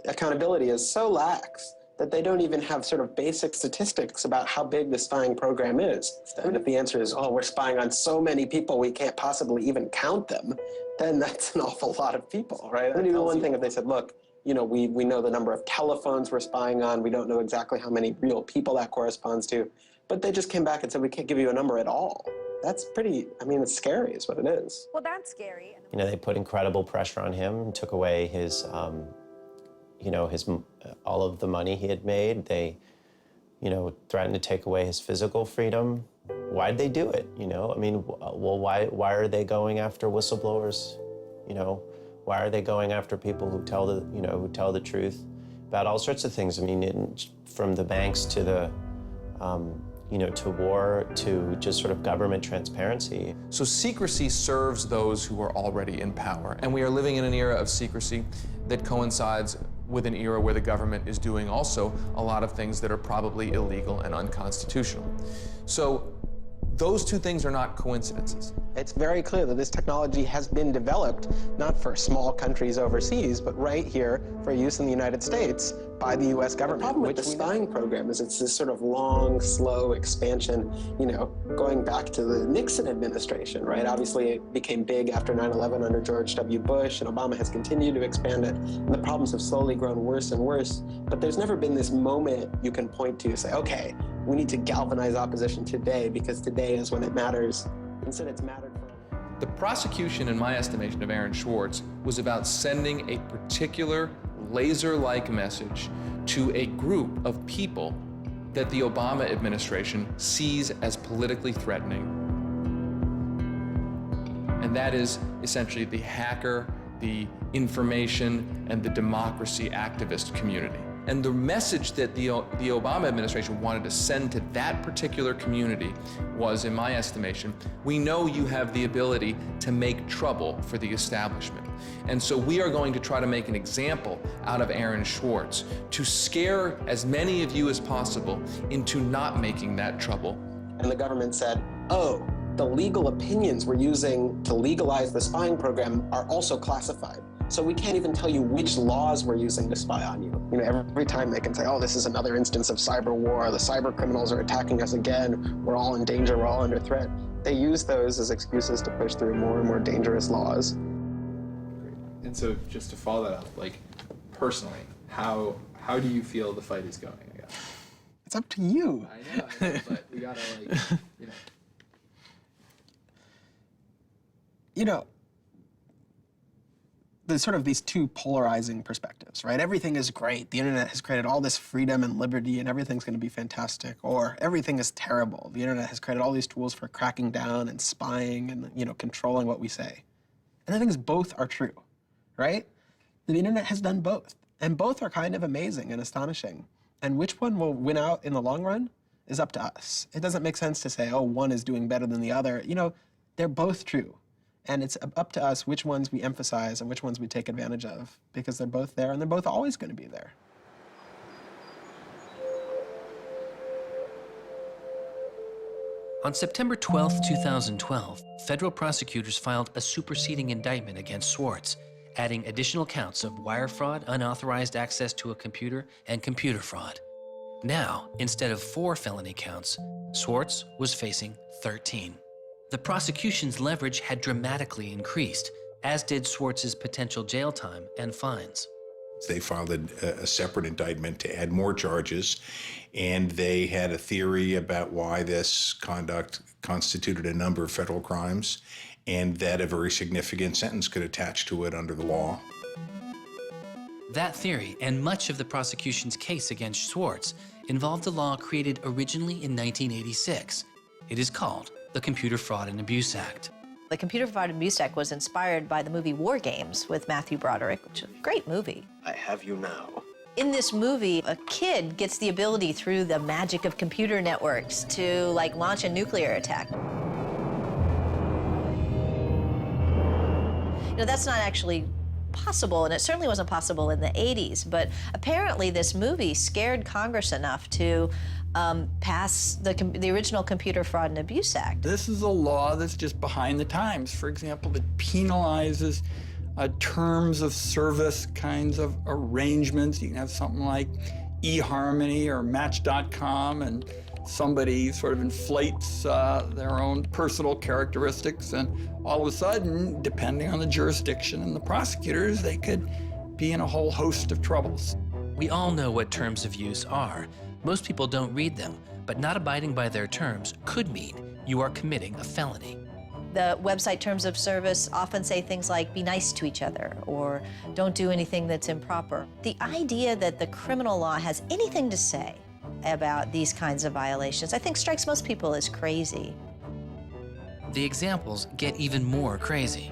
Speaker 11: accountability is so lax that they don't even have sort of basic statistics about how big the spying program is. And if the answer is, oh, we're spying on so many people we can't possibly even count them, then that's an awful lot of people, right? It would be one thing if they said, look, you know, we know the number of telephones we're spying on, we don't know exactly how many real people that corresponds to, but they just came back and said, we can't give you a number at all. That's pretty, I mean, it's scary is what it is.
Speaker 1: Well, that's scary.
Speaker 3: You know, they put incredible pressure on him, took away his, you know, all of the money he had made. They, you know, threatened to take away his physical freedom. Why'd they do it, you know? I mean, well, why are they going after whistleblowers, you know? Why are they going after people who tell the truth about all sorts of things? I mean, from the banks to the, you know, to war, to just sort of government transparency.
Speaker 9: So secrecy serves those who are already in power. And we are living in an era of secrecy that coincides with an era where the government is doing also a lot of things that are probably illegal and unconstitutional. So those two things are not coincidences.
Speaker 11: It's very clear that this technology has been developed not for small countries overseas, but right here for use in the United States by the U.S. government. The problem with the spying program is it's this sort of long, slow expansion, you know, going back to the Nixon administration, right? Obviously, it became big after 9/11 under George W. Bush, and Obama has continued to expand it, and the problems have slowly grown worse and worse. But there's never been this moment you can point to, say, okay, we need to galvanize opposition today because today is when it matters. Instead, it's mattered for.
Speaker 9: The prosecution, in my estimation, of Aaron Swartz was about sending a particular laser-like message to a group of people that the Obama administration sees as politically threatening. And that is essentially the hacker, the information, and the democracy activist community. And the message that the Obama administration wanted to send to that particular community was, in my estimation, we know you have the ability to make trouble for the establishment. And so we are going to try to make an example out of Aaron Swartz to scare as many of you as possible into not making that trouble.
Speaker 11: And the government said, oh, the legal opinions we're using to legalize the spying program are also classified. So we can't even tell you which laws we're using to spy on you. You know, every time they can say, oh, this is another instance of cyber war, the cyber criminals are attacking us again, we're all in danger, we're all under threat. They use those as excuses to push through more and more dangerous laws.
Speaker 6: And so just to follow that up, like personally, how do you feel the fight is going, I guess?
Speaker 27: It's up to you.
Speaker 6: I know, but we gotta like, you know.
Speaker 27: You know, there's sort of these two polarizing perspectives, right? Everything is great. The internet has created all this freedom and liberty and everything's going to be fantastic. Or everything is terrible. The internet has created all these tools for cracking down and spying and, you know, controlling what we say. And the thing is, both are true, right? The internet has done both. And both are kind of amazing and astonishing. And which one will win out in the long run is up to us. It doesn't make sense to say, oh, one is doing better than the other. You know, they're both true. And it's up to us which ones we emphasize and which ones we take advantage of, because they're both there and they're both always going to be there.
Speaker 16: On September 12, 2012, federal prosecutors filed a superseding indictment against Swartz, adding additional counts of wire fraud, unauthorized access to a computer, and computer fraud. Now, instead of 4 felony counts, Swartz was facing 13. The prosecution's leverage had dramatically increased, as did Swartz's potential jail time and fines.
Speaker 7: They filed a separate indictment to add more charges, and they had a theory about why this conduct constituted a number of federal crimes, and that a very significant sentence could attach to it under the law.
Speaker 16: That theory, and much of the prosecution's case against Swartz, involved a law created originally in 1986. It is called the Computer Fraud and Abuse Act.
Speaker 15: The Computer Fraud and Abuse Act was inspired by the movie War Games with Matthew Broderick, which is a great movie.
Speaker 18: I have you now.
Speaker 15: In this movie, a kid gets the ability through the magic of computer networks to launch a nuclear attack. That's not actually possible, and it certainly wasn't possible in the 80s, but apparently this movie scared Congress enough to pass the original Computer Fraud and Abuse Act.
Speaker 25: This is a law that's just behind the times. For example, that penalizes terms of service kinds of arrangements. You can have something like eHarmony or Match.com, and somebody sort of inflates their own personal characteristics, and all of a sudden, depending on the jurisdiction and the prosecutors, they could be in a whole host of troubles.
Speaker 16: We all know what terms of use are. Most people don't read them, but not abiding by their terms could mean you are committing a felony.
Speaker 15: The website terms of service often say things like, be nice to each other, or don't do anything that's improper. The idea that the criminal law has anything to say about these kinds of violations, I think strikes most people as crazy.
Speaker 16: The examples get even more crazy.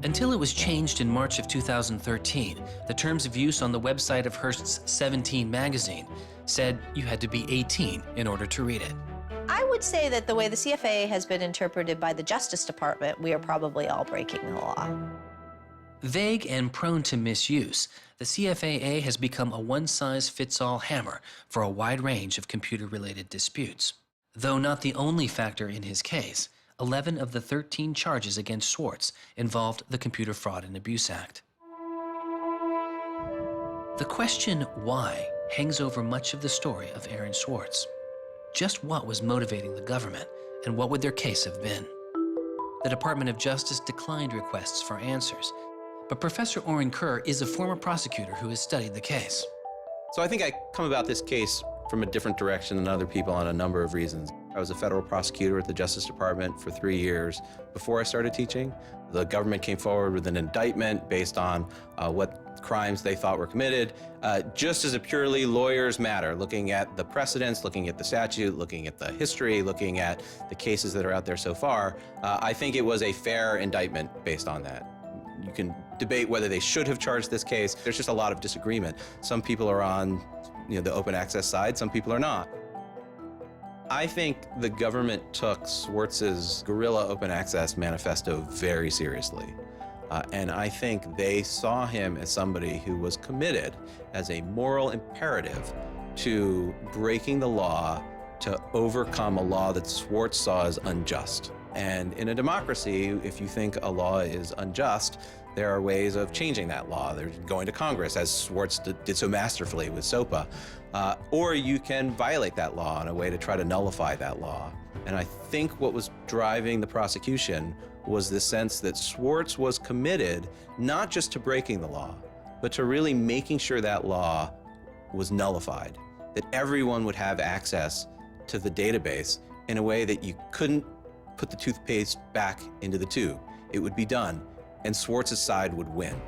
Speaker 16: Until it was changed in March of 2013, the terms of use on the website of Hearst's 17 magazine said you had to be 18 in order to read it.
Speaker 15: I would say that the way the CFA has been interpreted by the Justice Department, we are probably all breaking the law.
Speaker 16: Vague and prone to misuse, the CFAA has become a one-size-fits-all hammer for a wide range of computer-related disputes. Though not the only factor in his case, 11 of the 13 charges against Swartz involved the Computer Fraud and Abuse Act. The question why hangs over much of the story of Aaron Swartz. Just what was motivating the government, and what would their case have been? The Department of Justice declined requests for answers, but Professor Oren Kerr is a former prosecutor who has studied the case.
Speaker 3: So I think I come about this case from a different direction than other people on a number of reasons. I was a federal prosecutor at the Justice Department for 3 years before I started teaching. The government came forward with an indictment based on what crimes they thought were committed, just as a purely lawyers matter, looking at the precedents, looking at the statute, looking at the history, looking at the cases that are out there so far. I think it was a fair indictment based on that. You can debate whether they should have charged this case. There's just a lot of disagreement. Some people are on the open access side, some people are not. I think the government took Swartz's guerrilla open access manifesto very seriously. And I think they saw him as somebody who was committed as a moral imperative to breaking the law to overcome a law that Swartz saw as unjust. And in a democracy, if you think a law is unjust, there are ways of changing that law. There's going to Congress, as Swartz did so masterfully with SOPA. Or you can violate that law in a way to try to nullify that law. And I think what was driving the prosecution was the sense that Swartz was committed not just to breaking the law, but to really making sure that law was nullified, that everyone would have access to the database in a way that you couldn't put the toothpaste back into the tube. It would be done, and Swartz's side would win.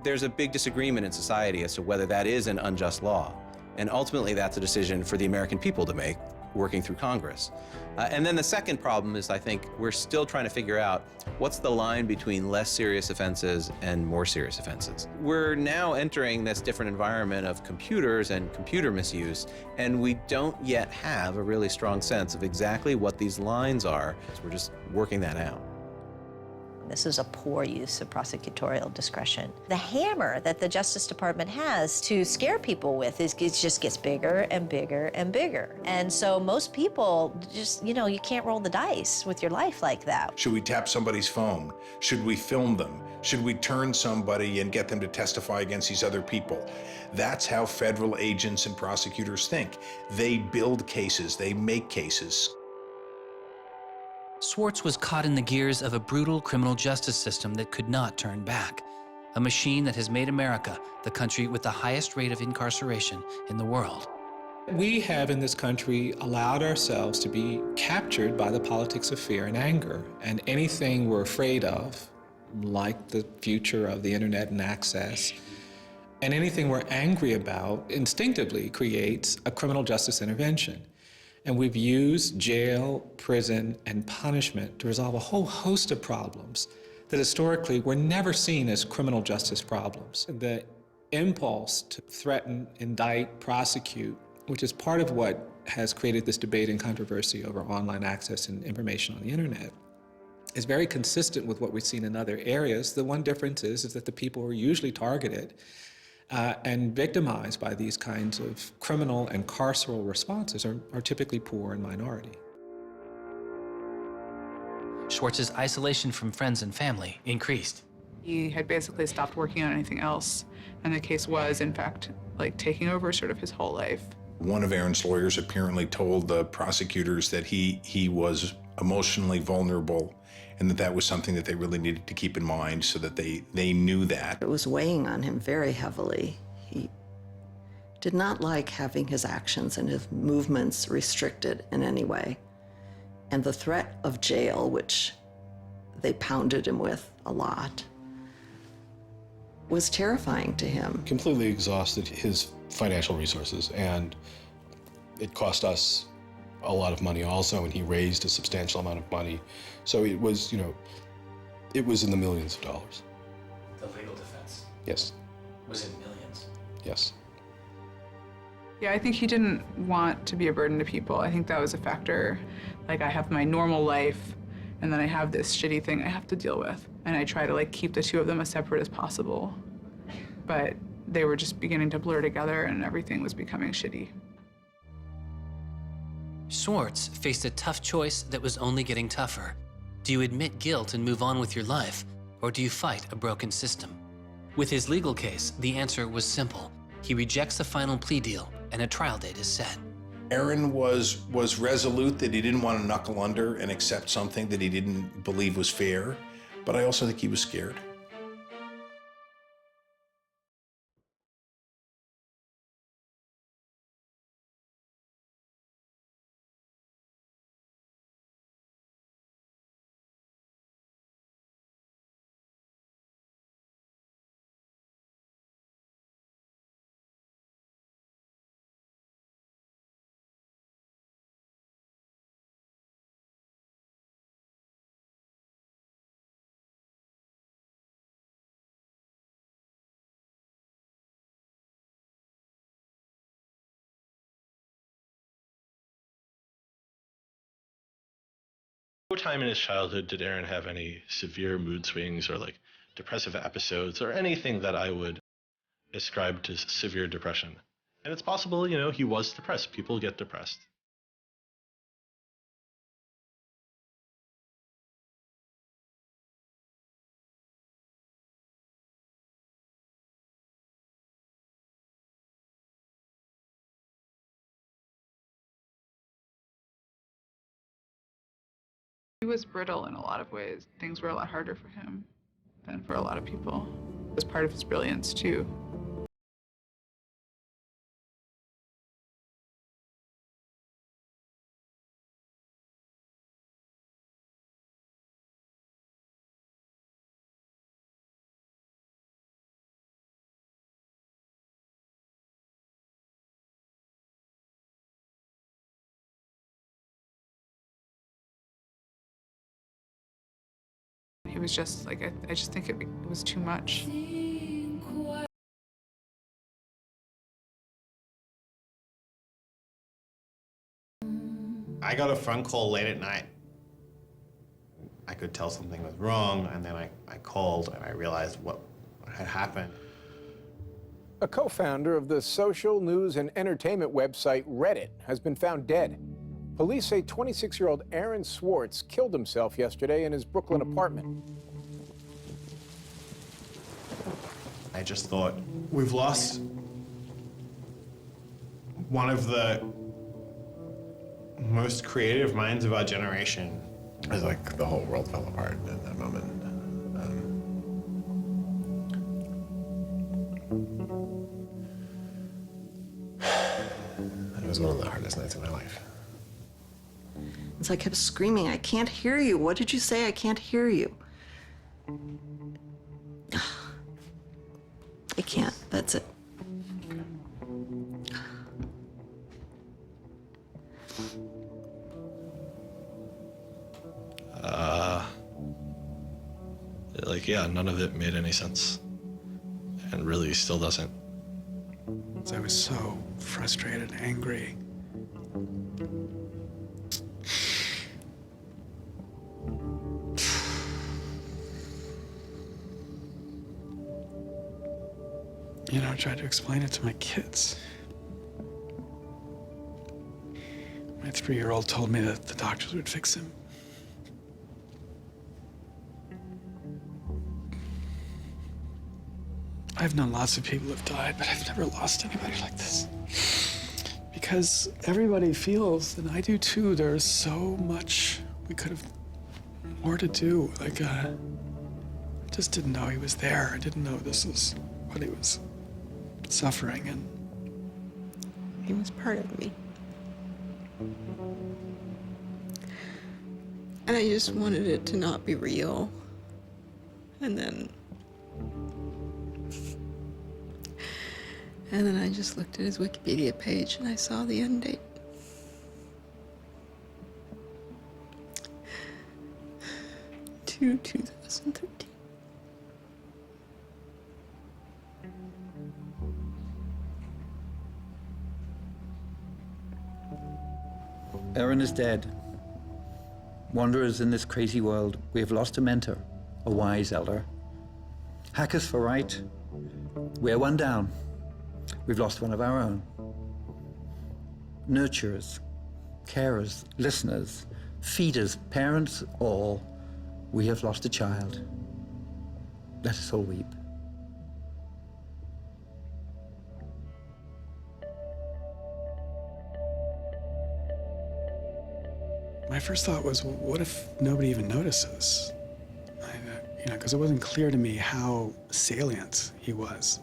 Speaker 3: There's a big disagreement in society as to whether that is an unjust law, and ultimately that's a decision for the American people to make, working through Congress. And then the second problem is, I think, we're still trying to figure out what's the line between less serious offenses and more serious offenses. We're now entering this different environment of computers and computer misuse, and we don't yet have a really strong sense of exactly what these lines are. So we're just working that out.
Speaker 15: This is a poor use of prosecutorial discretion. The hammer that the Justice Department has to scare people with it just gets bigger and bigger and bigger. And so most people just, you can't roll the dice with your life like that.
Speaker 7: Should we tap somebody's phone? Should we film them? Should we turn somebody and get them to testify against these other people? That's how federal agents and prosecutors think. They build cases, they make cases.
Speaker 16: Swartz was caught in the gears of a brutal criminal justice system that could not turn back. a machine that has made America the country with the highest rate of incarceration in the world.
Speaker 18: We have in this country allowed ourselves to be captured by the politics of fear and anger. And anything we're afraid of, like the future of the internet and access, and anything we're angry about instinctively creates a criminal justice intervention. And we've used jail, prison, and punishment to resolve a whole host of problems that historically were never seen as criminal justice problems. The impulse to threaten, indict, prosecute, which is part of what has created this debate and controversy over online access and information on the internet, is very consistent with what we've seen in other areas. The one difference is that the people who are usually targeted and victimized by these kinds of criminal and carceral responses are typically poor and minority.
Speaker 16: Swartz's isolation from friends and family increased.
Speaker 4: He had basically stopped working on anything else, and the case was, in fact, like taking over sort of his whole life.
Speaker 7: One of Aaron's lawyers apparently told the prosecutors that he was emotionally vulnerable and that was something that they really needed to keep in mind so that they knew that.
Speaker 19: It was weighing on him very heavily. He did not like having his actions and his movements restricted in any way. And the threat of jail, which they pounded him with a lot, was terrifying to him.
Speaker 20: Completely exhausted his financial resources, and it cost us a lot of money also, and he raised a substantial amount of money. So it was, it was in the millions of dollars.
Speaker 16: The legal defense
Speaker 20: Yes,
Speaker 16: was in millions.
Speaker 20: yes.
Speaker 4: Yeah, I think he didn't want to be a burden to people. I think that was a factor. Like, I have my normal life, and then I have this shitty thing I have to deal with. And I try to keep the two of them as separate as possible. But they were just beginning to blur together, and everything was becoming shitty.
Speaker 16: Swartz faced a tough choice that was only getting tougher. Do you admit guilt and move on with your life, or do you fight a broken system? With his legal case, the answer was simple. He rejects the final plea deal, and a trial date is set.
Speaker 7: Aaron was resolute that he didn't want to knuckle under and accept something that he didn't believe was fair, but I also think he was scared.
Speaker 21: No time in his childhood did Aaron have any severe mood swings or depressive episodes or anything that I would ascribe to severe depression. And it's possible, he was depressed. People get depressed.
Speaker 4: He was brittle in a lot of ways. Things were a lot harder for him than for a lot of people. It was part of his brilliance, too. He was just I just think it was too much.
Speaker 8: I got a phone call late at night. I could tell something was wrong, and then I called and I realized what had happened.
Speaker 22: A co-founder of the social news and entertainment website Reddit has been found dead. Police say 26-year-old Aaron Swartz killed himself yesterday in his Brooklyn apartment.
Speaker 8: I just thought, we've lost one of the most creative minds of our generation. It was like the whole world fell apart at that moment.
Speaker 2: It was one of the hardest nights of my life.
Speaker 19: As I kept screaming, I can't hear you. What did you say? I can't hear you. I can't. That's it.
Speaker 21: Yeah, none of it made any sense. And really still doesn't.
Speaker 17: I was so frustrated, angry. You know, I tried to explain it to my kids. My 3-year-old told me that the doctors would fix him. I've known lots of people who've died, but I've never lost anybody like this. Because everybody feels, and I do too, there's so much we could have more to do. Like, I just didn't know he was there. I didn't know this was what he was suffering, and
Speaker 5: he was part of me. And I just wanted it to not be real. And then I just looked at his Wikipedia page and I saw the end date. To 2013.
Speaker 10: Aaron is dead. Wanderers in this crazy world, we have lost a mentor, a wise elder. Hackers for right, we're one down. We've lost one of our own. Nurturers, carers, listeners, feeders, parents, all, we have lost a child. Let us all weep.
Speaker 17: my first thought was, well, what if nobody even notices? Because it wasn't clear to me how salient he was.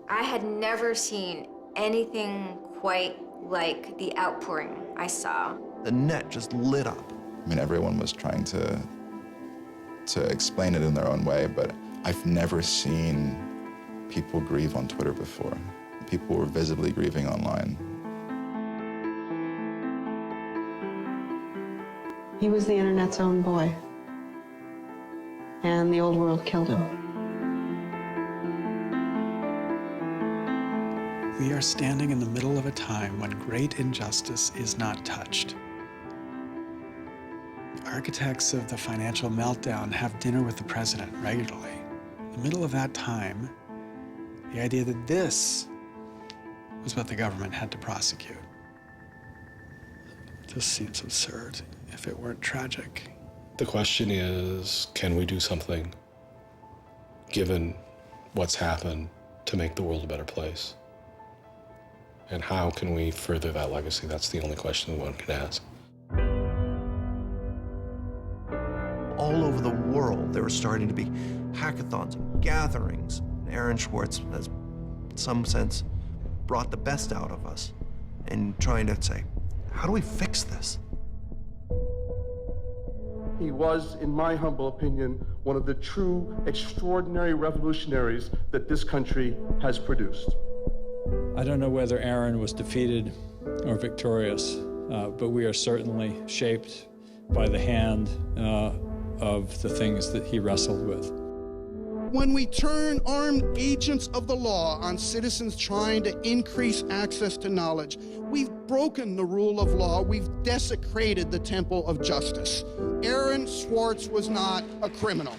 Speaker 1: I had never seen anything quite like the outpouring I saw.
Speaker 12: The net just lit up.
Speaker 23: I mean, everyone was trying to explain it in their own way, but I've never seen people grieve on Twitter before. People were visibly grieving online.
Speaker 5: He was the internet's own boy, and the old world killed him.
Speaker 17: We are standing in the middle of a time when great injustice is not touched. The architects of the financial meltdown have dinner with the president regularly. In the middle of that time, the idea that this was what the government had to prosecute just seems absurd if it weren't tragic.
Speaker 20: The question is, can we do something, given what's happened, to make the world a better place? And how can we further that legacy? That's the only question one can ask.
Speaker 12: All over the world, there were starting to be hackathons and gatherings. Aaron Swartz has, in some sense, brought the best out of us in trying to say, how do we fix this?
Speaker 24: He was, in my humble opinion, one of the true extraordinary revolutionaries that this country has produced.
Speaker 26: I don't know whether Aaron was defeated or victorious, but we are certainly shaped by the hand of the things that he wrestled with.
Speaker 28: When we turn armed agents of the law on citizens trying to increase access to knowledge, we've broken the rule of law, we've desecrated the temple of justice. Aaron Swartz was not a criminal.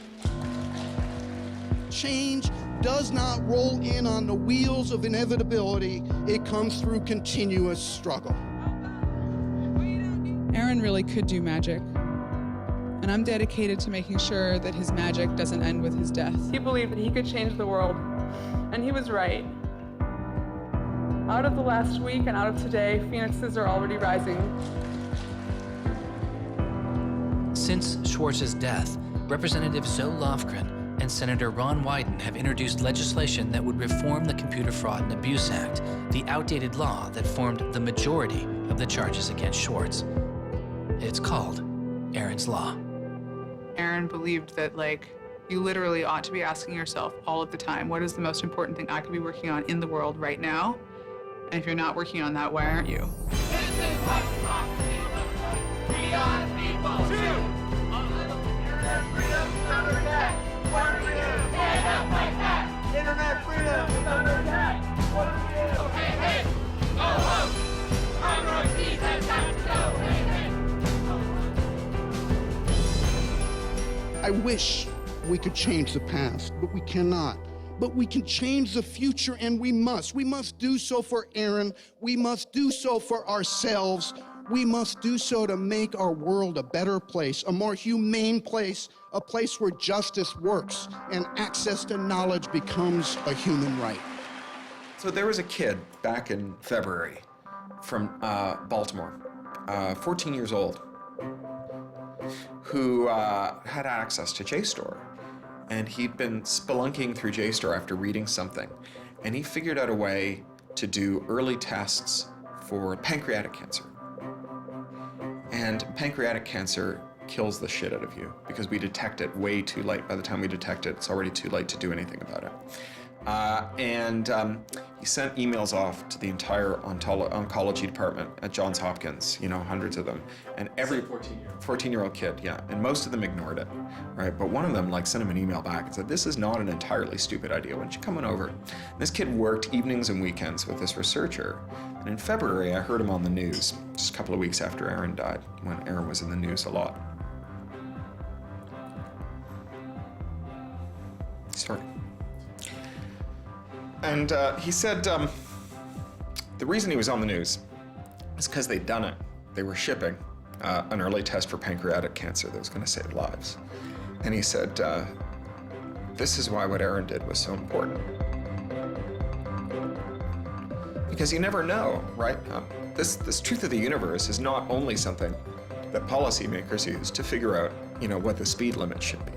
Speaker 28: Change does not roll in on the wheels of inevitability, it comes through continuous struggle.
Speaker 4: Aaron really could do magic. And I'm dedicated to making sure that his magic doesn't end with his death.
Speaker 29: He believed that he could change the world, and he was right. Out of the last week and out of today, phoenixes are already rising.
Speaker 16: Since Swartz's death, Representative Zoe Lofgren, and Senator Ron Wyden have introduced legislation that would reform the Computer Fraud and Abuse Act, the outdated law that formed the majority of the charges against Swartz. It's called Aaron's Law.
Speaker 4: Aaron believed that, like, you literally ought to be asking yourself all of the time, what is the most important thing I could be working on in the world right now? And if you're not working on that, why aren't you?
Speaker 3: Internet freedom is under attack. What do we do? Hey, hey, go home. Conroy Keys has got to go. Hey, hey.
Speaker 28: I wish we could change the past, but we cannot. But we can change the future, and we must. We must do so for Aaron. We must do so for ourselves. We must do so to make our world a better place, a more humane place, a place where justice works and access to knowledge becomes a human right.
Speaker 6: So there was a kid back in February from Baltimore, 14 years old, who had access to JSTOR. And he'd been spelunking through JSTOR after reading something. And he figured out a way to do early tests for pancreatic cancer. And pancreatic cancer kills the shit out of you because we detect it way too late. By the time we detect it, it's already too late to do anything about it. He sent emails off to the entire oncology department at Johns Hopkins, you know, hundreds of them. And every 14-year-old kid, yeah, and most of them ignored it, right? But one of them like sent him an email back and said, this is not an entirely stupid idea, why don't you come on over? And this kid worked evenings and weekends with this researcher. And in February, I heard him on the news, just a couple of weeks after Aaron died, when Aaron was in the news a lot. Sorry. And he said the reason he was on the news is because they'd done it. They were shipping an early test for pancreatic cancer that was going to save lives. And he said, this is why what Aaron did was so important. Because you never know, right? This truth of the universe is not only something that policymakers use to figure out, you know, what the speed limit should be.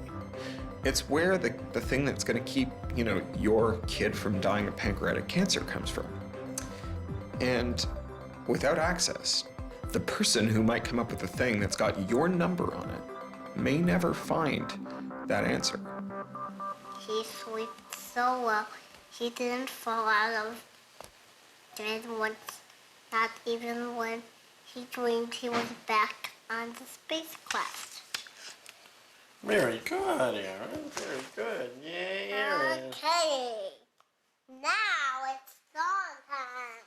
Speaker 6: It's where the thing that's going to keep, you know, your kid from dying of pancreatic cancer comes from. And without access, the person who might come up with the thing that's got your number on it may never find that answer.
Speaker 9: He slept so well, he didn't fall out of bed once, not even when he dreamed he was back on the spacecraft.
Speaker 12: Very good, Aaron. Very good. Yay, Aaron.
Speaker 9: Okay, now it's song time.